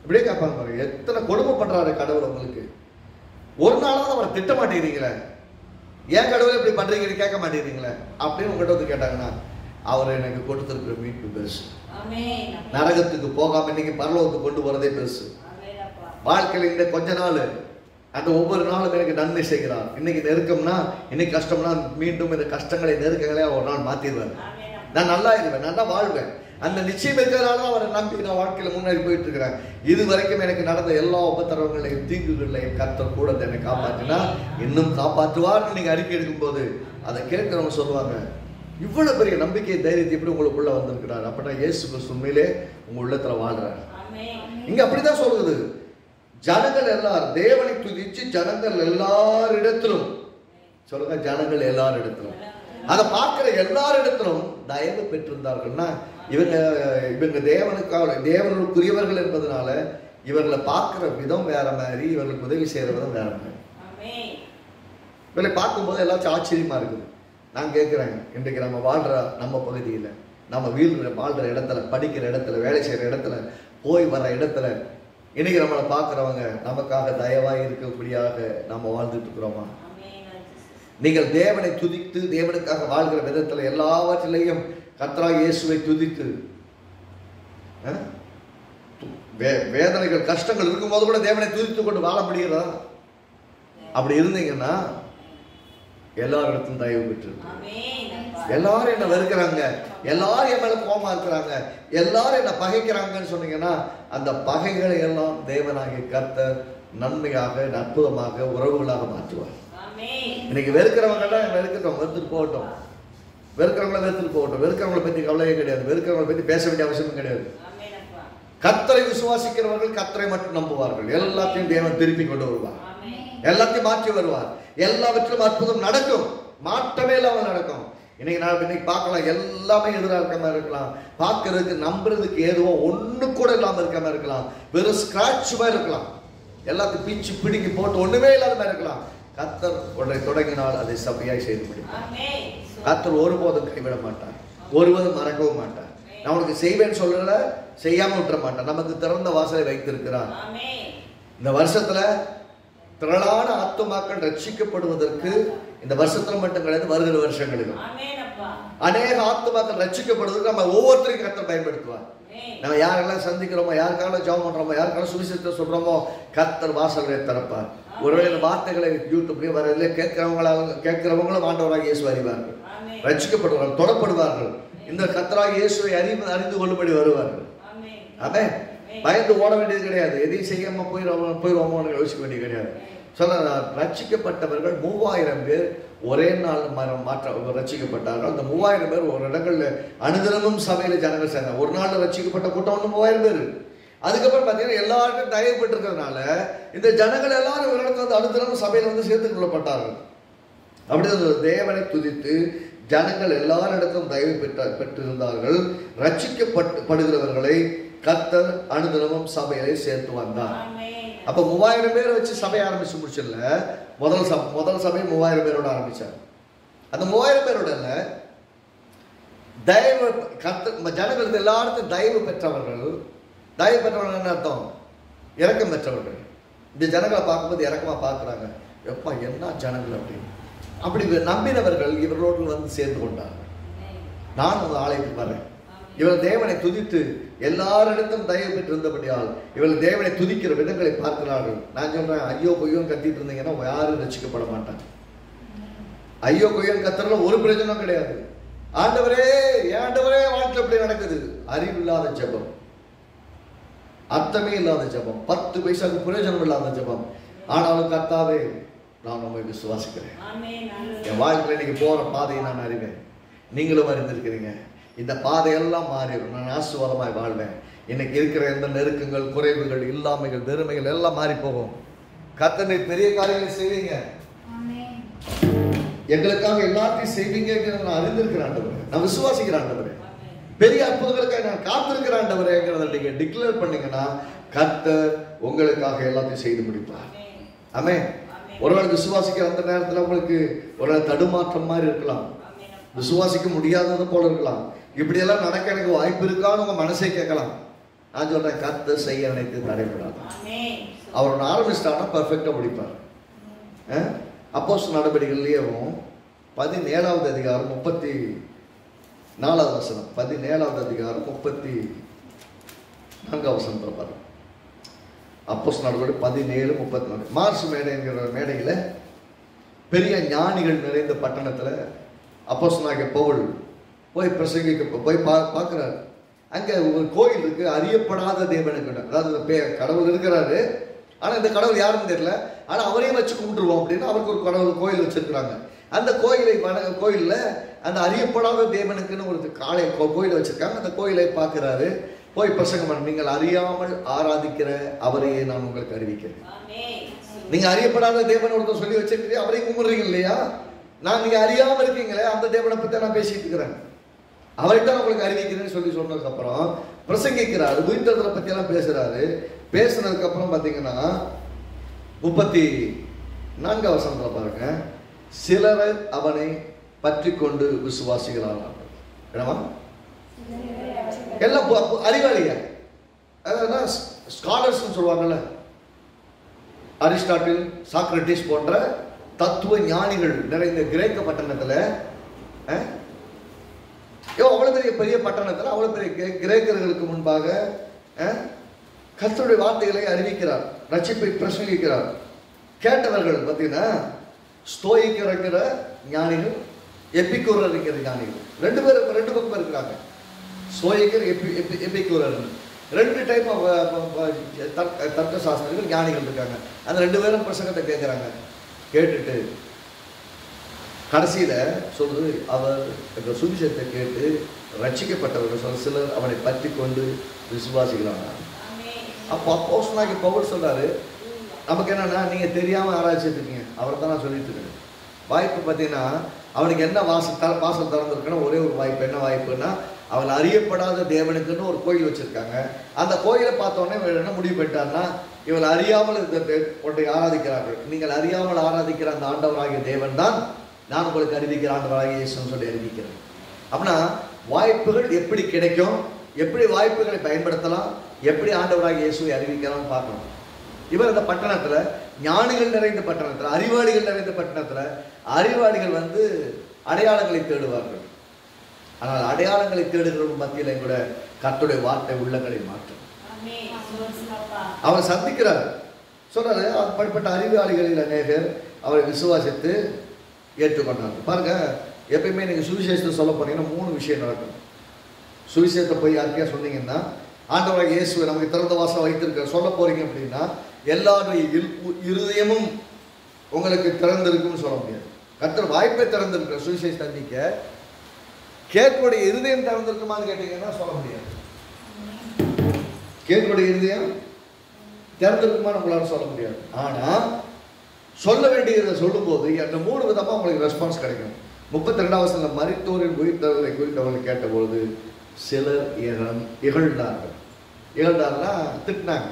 இப்படியே கேட்பாங்க, பாருங்க எத்தனை கொடுமை பண்றாரு கடவுள் உங்களுக்கு. ஒரு நாளாவது அவரை திட்ட மாட்டேங்கிறீங்களே, ஏன் கடவுளை இப்படி பண்றீங்கன்னு கேட்க மாட்டேங்கிறீங்களே அப்படின்னு உங்கள்கிட்ட கேட்டாங்கன்னா, அவர் எனக்கு கொடுத்திருக்கிற மீட்பு பெருசு. நரகத்துக்கு போகாம இன்னைக்கு பரலோகத்துக்கு கொண்டு போறதே பெருசு. வாழ்க்கையில் இந்த கொஞ்ச நாள், அந்த ஒவ்வொரு நாளும் எனக்கு நன்மை செய்கிறார். இன்னைக்கு நெருக்கம்னா, இன்னைக்கு கஷ்டம்னா, மீண்டும் இந்த கஷ்டங்களை, நெருக்கங்களே ஒரு நாள் மாத்திடுவார். நான் நல்லா இருவேன், நல்லா வாழ்வேன். அந்த நிச்சயம் இருக்கிறதால அவரை நம்பி நான் வாழ்க்கையில முன்னாடி போயிட்டு இருக்கிறேன். இது வரைக்கும் எனக்கு நடந்த எல்லா உபத்திரவங்களையும், தீங்குகளையும் கர்த்தர் கூட என்னை காப்பாற்றினா இன்னும் காப்பாற்றுவார்னு நீங்க அறிக்கை எடுக்கும் போது அதை கேட்கிறவங்க சொல்லுவாங்க, இவ்வளவு பெரிய நம்பிக்கை, தைரியத்தை எப்படி உங்களுக்குள்ள வந்திருக்கிறார். அப்படின்னா இயேசு கிறிஸ்து உண்மையிலே உங்க உள்ளத்துல வாழ்றாரு. இங்க அப்படிதான் சொல்லுது, ஜனங்கள் எல்லாரும் தேவனை துதிச்சு ஜனங்கள் எல்லாரிடத்திலும், சொல்லுங்க ஜனங்கள் எல்லாரிடத்திலும், அதை பார்க்கிற எல்லாரிடத்திலும் தயவு பெற்றிருந்தார்கள்னா இவங்க தேவனுக்குரியவர்கள் என்பதனால இவர்களை பார்க்கிற விதம் வேற மாதிரி, இவர்களுக்கு உதவி செய்யற விதம் வேற மாதிரி. இவர்களை பார்க்கும்போது எல்லாச்சும் ஆச்சரியமா இருக்குது. நான் கேட்கிறேன், இன்றைக்கு நம்ம வாழ்ற நம்ம பகுதியில், நம்ம வாழ்ற இடத்துல, படிக்கிற இடத்துல, வேலை செய்யற இடத்துல, போய் வர்ற இடத்துல இன்னைக்கு நம்மளை பார்க்கிறவங்க நமக்காக தயவாய் இருக்கக்கூடியாக நம்ம வாழ்ந்துட்டு இருக்கிறோமா? நீங்கள் தேவனை துதித்து தேவனுக்காக வாழ்கிற விதத்துல எல்லாவற்றிலையும் கர்த்தராகிய இயேசுவை துதித்து, வேதனைகள் கஷ்டங்கள் இருக்கும்போது கூட தேவனை துதித்து கொண்டு வாழ முடியுதா? அப்படி இருந்தீங்கன்னா எல்லாரிடத்தும் தயவு பெற்று, எல்லாரும் என்ன வெறுக்கிறாங்க, எல்லாரும் என் மேல கோபமா இருக்கிறாங்க, எல்லாரும் என்ன பகைக்கிறாங்கன்னு சொன்னீங்கன்னா அந்த பகைகளை எல்லாம் தேவனாகிய கர்த்தர் நன்மையாக, அற்புதமாக, உறவுகளாக மாற்றுவார். இன்னைக்கு வெறுக்கிறவங்க எல்லாம் வெறுக்கட்டும், வெறுத்துட்டு போகட்டும், வெறுக்கிறவங்கள வெறுத்துட்டு போகட்டும், வெறுக்கிறவங்களை பத்தி கவலையே கிடையாது, வெறுக்கிறவங்களை பத்தி பேச வேண்டிய அவசியமும் கிடையாது. கர்த்தரை விசுவாசிக்கிறவர்கள் கர்த்தரை மட்டும் நம்புவார்கள். எல்லாத்தையும் தேவன் திருப்பி கொண்டு வருவார், எல்லாத்தையும் மாற்றி வருவார், எல்லாவற்றிலும் அற்புதம் நடக்கும், மாற்றமே இல்லாமல் நடக்கும். இன்னைக்கு பார்க்கலாம், எல்லாமே எதிராக இருக்க மாதிரி இருக்கலாம், பார்க்கறதுக்கு நம்புறதுக்கு ஏதுவோ ஒண்ணு கூட இல்லாம இருக்க மாதிரி இருக்கலாம், வெறும் ஸ்கிராட்ச் மாதிரி இருக்கலாம், எல்லாத்தையும் பிச்சு பிடிக்கி போட்டு ஒண்ணுமே இல்லாத மாதிரி இருக்கலாம். கர்த்தர் ஒன்றை தொடங்கினால் அதை சபையாய் செய்து முடிப்பார். கர்த்தர் ஒருபோதும் கைவிட மாட்டார், ஒருவதும் மறக்கவும் மாட்டார். நம்மளுக்கு செய்வேன்னு சொல்லல, செய்யாம விட்டுற மாட்டார். நமக்கு திறந்த வாசலை வைத்திருக்கிறார். இந்த வருஷத்துல திரளான ஆத்துமாக்கள் ரட்சிக்கப்படுவதற்கு இந்த வருஷத்துல மட்டும் கிடையாது, வருகிற வருஷங்களிலும் அநேக ஆத்துமாக்கள் ரட்சிக்கப்படுவதற்கு நம்ம ஒவ்வொருத்தரையும் கர்த்தர் பயன்படுத்துவார். நம்ம யாரெல்லாம் சந்திக்கிறோமோ, யாருக்கான ஜெபம் பண்றோமோ, யாருக்கான சுவிசேஷத்தை சொல்றோமோ, கர்த்தர் வாசல்களை திறப்பார். ஒருவேளை வார்த்தைகளை யூடியூப்லயே வரதுல கேட்கிறவங்களும் ஆண்டவராக இயேசு அறிவார்கள், ரட்சிக்கப்படுவார்கள், தொடப்படுவார்கள். இந்த கர்த்தராகிய இயேசுவை அறிந்து கொள்ளும்படி வருவார்கள். ஆமென். பயந்து ஓட வேண்டியது கிடையாது. எதையும் செய்யாம போயிடுவோமோன்னு யோசிக்க வேண்டியது கிடையாது. சொல்ல ரட்சிக்கப்பட்டவர்கள் 3000 பேர் ஒரே நாள் ரட்சிக்கப்பட்டார்கள். அந்த 3000 பேர் ஒரு இடங்கள்ல அனுதினமும் சபையில ஜனங்கள் சேர்ந்தாங்க. ஒரு நாள் ரட்சிக்கப்பட்ட கூட்டம் 3000 பேர். அதுக்கப்புறம் பார்த்தீங்கன்னா எல்லாருக்கும் தயவு பெற்றிருக்கிறதுனால இந்த ஜனங்கள் எல்லாரும் ஒரு இடத்துல வந்து அனுதினமும் சபையில வந்து சேர்த்துக் கொள்ளப்பட்டார்கள். அப்படி தேவனை துதித்து ஜனங்கள் எல்லாரிடத்திலும் தயவு பெற்றிருந்தார்கள். ரட்சிக்கப்படுகிறவர்களை கர்த்தர் அனுதினமும் சபையை சேர்த்து வந்தார். அப்ப 3000 பேரை வச்சு சபையை ஆரம்பிச்சு முடிச்சல. முதல் சபை 3000 பேரோட ஆரம்பிச்சார். அந்த 3000 பேரோட தயவு ஜனங்களுக்கு எல்லாருக்கும் தயவு பெற்றவர்கள். தயவு பெற்றவர்கள் என்ன அர்த்தம்? இரக்கம் பெற்றவர்கள். இந்த ஜனங்களை பார்க்கும்போது இரக்கமா பார்க்குறாங்க. எப்பா என்ன ஜனங்கள் அப்படின்னு அப்படி நம்பினவர்கள் இவர்களோடு வந்து சேர்ந்து கொண்டார்கள். நான் உங்கள் ஆலயத்துக்கு வரேன். இவள் தேவனை துதித்து எல்லாரிடத்தும் தயவு பெற்றிருந்தபடியால் இவள் தேவனை துதிக்கிற விதங்களை பார்க்கிறார்கள். நான் சொல்றேன், ஐயோ கொய்யோன்னு கத்திட்டு இருந்தீங்கன்னா யாரும் ரட்சிக்கப்பட மாட்டாங்க. ஐயோ கொய்யோன்னு கத்துறதுல ஒரு பிரயோஜனம் கிடையாது. ஆண்டவரே ஆண்டவரே வாழ்க்கை எப்படி நடக்குது? அறிவில்லாத ஜெபம், அர்த்தமே இல்லாத ஜெபம், 10 பைசாவுக்கு பிரயோஜனம் இல்லாத ஜெபம். ஆனாலும் கர்த்தாவே நான் உண்மை விசுவாசிக்கிறேன். என் வாழ்க்கையில் இன்னைக்கு போற பாதையை நான் அறிவேன். நீங்களும் அறிந்திருக்கிறீங்க. இந்த பாதையெல்லாம் மாறிடும். நான் ஆசீர்வாதமாய் வாழ்வேன். இன்னைக்கு இருக்கிற எந்த நெருக்கங்கள், குறைவுகள், இல்லாமைகள், வெறுமைகள் எல்லாம் மாறி போகும். கர்த்தனை பெரிய காரியங்களை செய்வீங்க. எங்களுக்காக எல்லாத்தையும் செய்வீங்க. நான் அறிந்திருக்கிறேன் ஆண்டவரே, நான் விசுவாசிக்கிறேன் ஆண்டவரே. பெரிய அற்புதங்களுக்காக நான் காத்திருக்கிறேன் ஆண்டவரேங்கிறத நீங்க டிக்ளேர் பண்ணீங்கன்னா கர்த்தர் உங்களுக்காக எல்லாத்தையும் செய்து முடிப்பார். ஆமென். ஒருவேளை விசுவாசிக்கிற அந்த நேரத்தில் உங்களுக்கு ஒரு தடுமாற்றம் மாதிரி இருக்கலாம். விசுவாசிக்க முடியாதது போல இருக்கலாம். இப்படியெல்லாம் நடக்க எனக்கு வாய்ப்பு இருக்கான்னு உங்க மனசை கேட்கலாம். நான் சொல்றேன், கர்த்தர் செய்ய நினைத்து தடைபடாது. அவர் ஆரம்பிச்சிட்டாங்கன்னா பர்ஃபெக்டா முடிப்பார். அப்போஸ்தலர் நடவடிக்கைகள்லயும் 17வது அதிகாரம் 34வது வசனம், 17வது அதிகாரம் 34வது வசனத்தை பாருங்க. அப்போஸ்தலர் நடவடிக்கை 17:34. மார்ஸ் மேடைங்கிற மேடையில பெரிய ஞானிகள் நிறைந்த பட்டணத்துல அப்போஸ்தலனாகிய பவுல் போய் பிரசங்கிக்க போய் பார்க்கிறாரு. அங்க ஒரு கோயில் இருக்கு, அறியப்படாத தேவனுக்கு. அதாவது கடவுள் இருக்கிறாரு, ஆனா இந்த கடவுள் யாருன்னு தெரியல. ஆனா அவரையும் வச்சு கும்பிட்டுருவோம் அப்படின்னு அவருக்கு ஒரு கடவுள் கோயில் வச்சிருக்கிறாங்க. அந்த கோயில்ல அந்த அறியப்படாத தேவனுக்குன்னு ஒரு கோயிலை வச்சிருக்காங்க. அந்த கோயிலை பார்க்கிறாரு. போய் பிரசங்கம் பண்ண, நீங்கள் அறியாமல் ஆராதிக்கிற அவரையே நான் உங்களுக்கு அறிவிக்கிறேன். நீங்க அறியப்படாத தேவன் ஒருத்தர் சொல்லி வச்சிருக்கீங்க, அவரையும் கும்பிடுறீங்க இல்லையா? நீங்க அறியாம இருக்கீங்களே, அந்த தேவனை பத்தி நான் பேசிட்டு இருக்கிறேன், அவரைத்தான் உங்களுக்கு அறிவிக்கிறேன்னு சொன்னதுக்கு அப்புறம் பிரசங்கிக்கிறாரு. உயிர்த்தெழுதலை பத்தி எல்லாம் பேசுறாரு. பேசுனதுக்கு அப்புறம் பாத்தீங்கன்னா 34வது வசனத்துல பாருங்க, சிலர் அவனை பற்றி கொண்டு விசுவாசிகளானார்கள். என்னவா? எல்லாம் அறிவாளிங்க, ஸ்காலர்ஸ் சொல்லுவாங்கல்ல, அரிஸ்டாட்டில், சாக்ரட்டிஸ் போன்ற தத்துவ ஞானிகள் நிறைந்த கிரேக்க பட்டணத்துல, அவ்வளவு பெரிய பட்டணத்துல அவ்வளவு பெரிய கிரேக்கர்களுக்கு முன்பாக கர்த்தருடைய வார்த்தைகளை அறிவிக்கிறார், ரட்சிப்பை பிரசங்கிக்கிறார். கேட்டவர்கள் பார்த்தீங்கன்னா ஸ்தோயிக்கர் இருக்கிற ஞானிகள், எபிக்கூரர் இருக்கிற ஞானிகள், ரெண்டு பக்கம் இருக்கிறாங்க. ஸ்தோயிக்கர், எபிக்கூரர், 2 டைப் தர்க்க சாஸ்திரிகள் ஞானிகள் இருக்காங்க. அந்த 2 பேரும் பிரசங்கத்தை கேட்குறாங்க. கேட்டுட்டு கடைசியில சொல்றது, அவர் என்ற சுவிசேஷத்தை கேட்டு ரட்சிக்கப்பட்டவர்கள் சொல்ல சிலர் அவனை பற்றி கொண்டு விசுவாசிக்கிறாங்க. அப்போ அப்போஸ்தலனாகிய பவுல் சொல்றாரு, நமக்கு என்னன்னா, நீங்க தெரியாம ஆராய்ச்சிருக்கீங்க, அவர் தான் நான் சொல்லிட்டு இருக்கேன். வாய்ப்பு பார்த்தீங்கன்னா அவனுக்கு என்ன வாசல் திறந்திருக்குன்னா ஒரே ஒரு வாய்ப்பு. என்ன வாய்ப்புன்னா, அவன் அறியப்படாத தேவனுக்குன்னு ஒரு கோயில் வச்சிருக்காங்க. அந்த கோயிலை பார்த்தோன்னே என்ன முடிவு பண்ணிட்டார்னா, இவள் அறியாமல் ஒன்றை ஆராதிக்கிறார்கள். நீங்கள் அறியாமல் ஆராதிக்கிற அந்த ஆண்டவராகிய தேவன் தான் நான் உங்களுக்கு அறிவிக்கிற ஆண்டவராகிய இயேசுன்னு சொல்லி அறிவிக்கிறேன். அப்படின்னா வாய்ப்புகள் எப்படி கிடைக்கும், எப்படி வாய்ப்புகளை பயன்படுத்தலாம், எப்படி ஆண்டவராகிய இயேசுவை அறிவிக்கலாம்னு பார்க்கணும். இவர் இந்த பட்டணத்துல, ஞானிகள் நிறைந்த பட்டணத்துல, அறிவாளிகள் நிறைந்த பட்டணத்துல, அறிவாளிகள் அடையாளங்களை தேடுவார்கள். ஆனால் அடையாளங்களை தேடுகிறவர்கள் மத்தியில கூட கர்த்தருடைய வார்த்தை உள்ளங்களை மாற்றும். அவர் சந்திக்கிறார். சொல்றாரு, அப்படிப்பட்ட அறிவாளிகளில் அநேகர் அவரை விசுவாசித்து ஏற்றுக்கொண்டாங்க. பாருங்க, எப்பயுமே நீங்க சுவிசேஷத்தை சொல்ல போனீங்கன்னா 3 விஷயம் நடக்கும். சுவிசேஷத்தை போய் யாருக்கே சொன்னீங்கன்னா, ஆண்டவராக இயேசுவை நமக்கு திறந்த வாசல் வைத்திருக்க சொல்ல போறீங்க அப்படின்னா, எல்லாருடைய இருதயமும் உங்களுக்கு திறந்திருக்கும்னு சொல்ல முடியாது. கர்த்தர் வாய்ப்பை திறந்திருக்கிற சுவிசேஷ அறிவிக்க, கேட்குடைய இருதயம் திறந்திருக்குமான்னு கேட்டீங்கன்னா சொல்ல முடியாது. கேட்குடைய இருதயம் திறந்திருக்குமா நம்மளால சொல்ல முடியாது. ஆனா சொல்ல வேண்டியதை சொல்லும் போது அந்த 3 விதமா உங்களுக்கு ரெஸ்பான்ஸ் கிடைக்கும். 32வது வசனம், மரித்தோரின் உயிர்த்தெழுதலை குறித்து அவர்கள் கேட்டபொழுது சிலர் இகழ்ந்தார்கள். இகழ்ந்தாருன்னா திட்டினாங்க.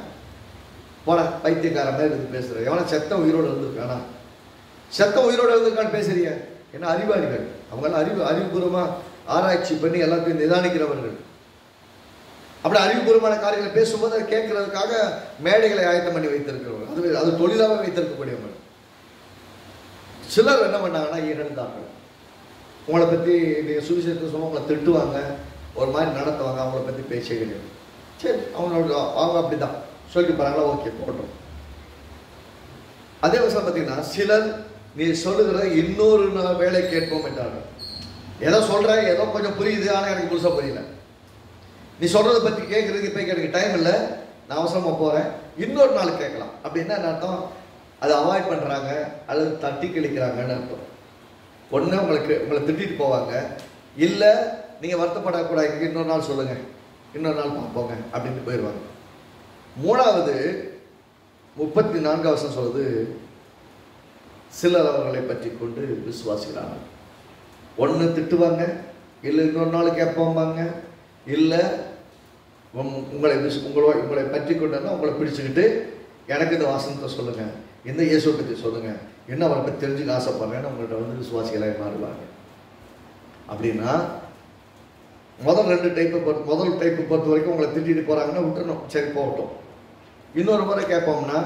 போட பைத்தியக்கார மாதிரி இருந்து பேசுற, எவனா செத்த உயிரோடு இருந்திருக்கானா, செத்த உயிரோடு இருந்திருக்கான்னு பேசுறிய, ஏன்னா அறிவாளிகள் அவங்களாம் அறிவுபூர்வமா ஆராய்ச்சி பண்ணி எல்லாத்தையும் நிதானிக்கிறவர்கள். அப்படி அறிவுபூர்வமான காரியங்களை பேசும்போது அதை கேட்கறதுக்காக மேடைகளை ஆயத்தம் பண்ணி வைத்திருக்கிறவர்கள், அது தொழிலாக வைத்திருக்கக்கூடியவர்கள். சிலர் என்ன பண்ணாங்கன்னா இகழ்ந்தார்கள். உங்களை பற்றி நீங்கள் சுவிசேஷத்தை சொல்ல உங்களை திட்டுவாங்க, ஒரு மாதிரி நடத்துவாங்க, அவங்கள பற்றி பேசவே கிடையாது. சரி, அவங்க அப்படிதான் சொல்லிட்டு போறாங்களா, ஓகே போட்டோம். அதே வருஷம் பார்த்தீங்கன்னா சிலர் நீ சொல்லுகிற இன்னொரு வேலை கேட்போம் என்றார்கள். ஏதோ சொல்ற, ஏதோ கொஞ்சம் புரியுது, ஆனால் எனக்கு புதுசாக புரியல. நீ சொல்றதை பற்றி கேட்கறதுக்கு இப்போ எனக்கு டைம் இல்லை, நான் அவசரமாக போறேன், இன்னொரு நாள் கேட்கலாம் அப்படின்னா என்ன அர்த்தம்? அதை அவாய்ட் பண்றாங்க அல்லது தட்டி கழிக்கிறாங்கன்னு அர்த்தம். ஒன்று உங்களை திட்டிட்டு போவாங்க, இல்லை நீங்கள் வருத்தப்படக்கூடாது, இன்னொரு நாள் சொல்லுங்க, இன்னொரு நாள் பார்ப்போங்க அப்படின்னு போயிடுவாங்க. 3வது 34வது வசனம் சொல்லுது, சிலர் அவர்களை பற்றி கொண்டு விசுவாசிக்கிறாங்க. ஒன்று திட்டுவாங்க, இல்லை இன்னொரு நாள் கேட்பாங்க, இல்லை உங்களை பற்றி கொண்டுன்னா உங்களை பிடிச்சிக்கிட்டு எனக்கு இந்த வாசனத்தை சொல்லுங்க, இந்த இயேசுவை பற்றி சொல்லுங்க, என்ன அவரை பற்றி தெரிஞ்சுக்க ஆசைப்படுறேன்னு உங்கள்கிட்ட விசுவாசிகளாக மாறுவாங்க. அப்படின்னா முதல் டைப்பை பொறுத்த வரைக்கும் உங்களை திட்டிட்டு போறாங்கன்னா விட்டுறணும், சரி போகட்டும். இன்னொரு முறை கேட்போம்னா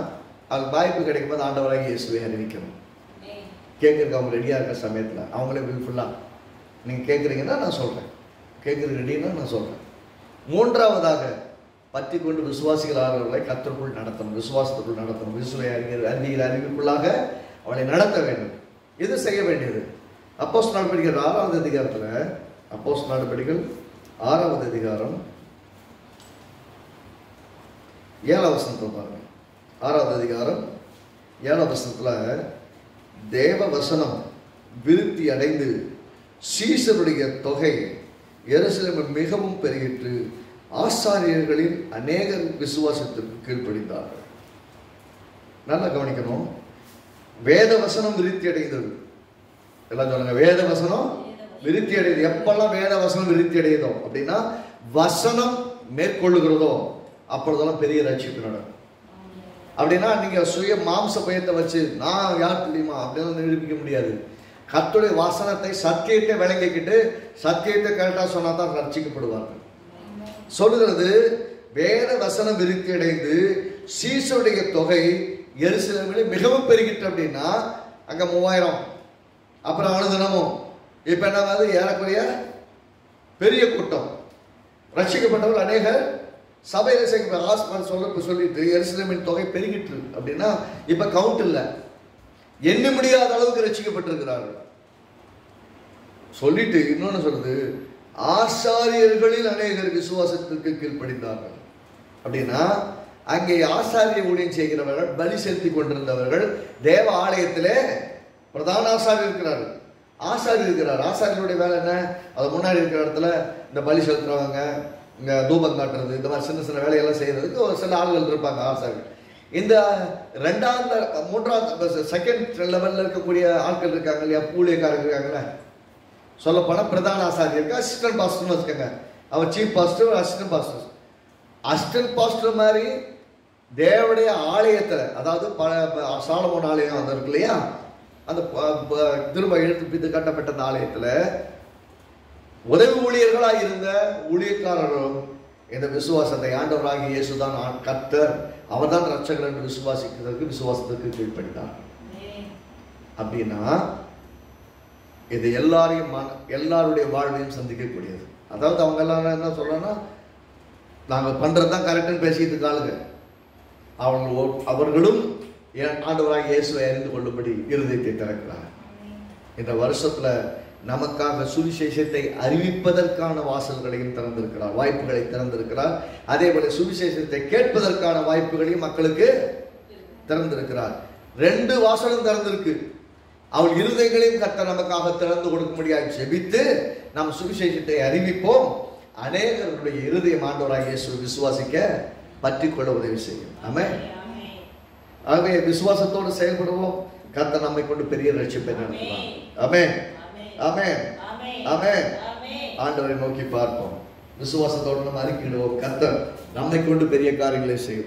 அது வாய்ப்பு கிடைக்கும் போது ஆண்டவராக இயேசுவை அறிவிக்கணும். கேட்கறதுக்கு அவங்க ரெடியாக இருக்கிற சமயத்தில் அவங்களே வில்ஃபுல்லாக நீங்கள் கேட்குறீங்கன்னா நான் சொல்கிறேன், கேட்குறது ரெடின்னா நான் சொல்கிறேன். 3வதாக பற்றி கொண்டு விசுவாசிகள் ஆகிறவர்களை கர்த்தருக்குள் நடத்தணும், விசுவாசத்துக்குள் நடத்தணும், விசுவை அறிவியல் அறிவிப்புள்ளாக அவளை நடத்த வேண்டும். இது செய்ய வேண்டியது. அப்போஸ்தலர் நடவடிக்கைகள் 6வது அதிகாரத்தில், அப்போஸ்தலர் நடவடிக்கைகள் 6வது அதிகாரம் 7வது வசனத்தை பாருங்க. 6வது அதிகாரம் 7வது வசனத்தில், தேவ வசனம் விருத்தி அடைந்து சீசருடைய தொகை எருசலேமில் மிகவும் பெருகிற்று, ஆசாரியர்களில் அநேகர் விசுவாசத்திற்கு கீழ்ப்படிந்தார்கள். நல்லா கவனிக்கணும், வேத வசனம் விருத்தி அடைந்தது. எல்லாம் சொல்லுங்க, வேத வசனம் விருத்தி அடையுது. எப்பெல்லாம் வேத வசனம் விருத்தி அடையுதோ அப்படின்னா வசனம் மேற்கொள்ளுகிறதோ அப்பொழுதெல்லாம் பெரிய ரட்சிப்பு நடக்கும். அப்படின்னா நீங்க சுய மாம்ச பயத்தை வச்சு நான் யார் தெரியுமா அப்படின்னு நிரூபிக்க முடியாது. கர்த்தருடைய வசனத்தை சத்தியத்தை விளங்கிக்கிட்டு சத்தியத்தை கரெக்டா சொன்னா தான் ரட்சிக்கப்படுவார்கள். சொல்லுகிறது வேத வசனம் விருத்தி அடைந்து சீசருடைய தொகை எருசலேமில் மிகவும் பெருகிட்டு. அப்படின்னா அங்க 3000, அப்புறம் அனுதினமும் இப்ப என்னவாது ஏறக்குறைய பெரிய கூட்டம் ரட்சிக்கப்பட்டவர்கள் அநேகர் சபையில சொல்லிட்டு எருசலேமின் தொகை பெருகிட்டு. அப்படின்னா இப்ப கவுண்ட் இல்லை, எண்ண முடியாத அளவுக்கு ரட்சிக்கப்பட்டிருக்கிறார்கள். சொல்லிட்டு இன்னொன்னு சொல்றது, ஆசாரியர்களில் அநேகர் விசுவாசத்திற்கு கீழ்ப்படிந்தார்கள். அப்படின்னா அங்கே ஆசாரிய ஊழியம் செய்கிறவர்கள், பலி செலுத்தி கொண்டிருந்தவர்கள், தேவ ஆலயத்திலே பிரதான ஆசாரியர் இருக்கிறார்கள், ஆசாரியர் இருக்கிறார். ஆசாரியருடைய வேலை என்ன? அது முன்னாடி இருக்கிற இடத்துல இந்த பலி செலுத்துறவங்க, இங்க தூபம் காட்டுறது, இந்த மாதிரி சின்ன சின்ன வேலையெல்லாம் செய்யறதுக்கு ஒரு சில ஆளுகள் இருப்பாங்க, ஆசாரியர்கள். இந்த 2வது 3வது செகண்ட் லெவல்ல இருக்கக்கூடிய ஆட்கள் இருக்காங்க இல்லையா, ஊழியக்காரர்கள் இருக்காங்களே, சொல்ல போனா பிரதான ஆசாரியருக்கு அசிஸ்டன்ட் பாஸ்டர்னு வச்சுக்கோங்க. அவர் chief pastor, assistant pastor. Assistant pastor மாதிரி தேவனுடைய ஆலயத்துல, அதாவது சாலமோன் ஆலயம் அது இருக்கு இல்லையா, அந்த திரும்ப எழுத்து கட்டப்பட்ட அந்த ஆலயத்துல உதவி ஊழியர்களாக இருந்த ஊழியக்காரர்களும் இந்த விசுவாசத்தை, ஆண்டவராகிய இயேசுதான் கர்த்தர், அவர் தான் ரட்சகர் என்று விசுவாசிக்கிறதுக்கு விசுவாசத்துக்கு கீழ்ப்படித்தார். அப்படின்னா இது எல்லாருடைய வாழ்வையும் சந்திக்கக்கூடியது. அதாவது அவங்க எல்லாம் என்ன சொல்றேன்னா, நாங்கள் பண்றதுதான் கரெக்டுன்னு பேசிட்டு இருக்காளுங்க. அவர்களும் ஆண்டவராகிய இயேசுவை அறிந்து கொள்ளும்படி இருதயத்தை திறக்கிறார். இந்த வருஷத்துல நமக்காக சுவிசேஷத்தை அறிவிப்பதற்கான வாசல்களையும் திறந்திருக்கிறார், வாய்ப்புகளை திறந்திருக்கிறார். அதே போல சுவிசேஷத்தை கேட்பதற்கான வாய்ப்புகளையும் மக்களுக்கு திறந்திருக்கிறார். 2 வாசலும் திறந்திருக்கு. அவள் இருதயங்களையும் கர்த்தர் நமக்காக திறந்து கொடுக்க முடியாது. ஜெபித்து நாம் சுவிசேஷத்தை அறிவிப்போம். அநேகருடைய இருதயம் ஆண்டவராகிய இயேசுவை விசுவாசிக்க பற்றிக்கொள்ள உதவி செய்யும். ஆமென். ஆகவே விசுவாசத்தோடு செயல்படுவோம். கர்த்தர் நம்மை கொண்டு பெரிய ரட்சிப்பை நடத்துவார். ஆமென், ஆமென், ஆமென். ஆண்டவரை நோக்கி பார்ப்போம். விசுவாசத்தோடு நம்ம அறிக்கையிடுவோம். கர்த்தர் நம்மை கொண்டு பெரிய காரியங்களை செய்வார்.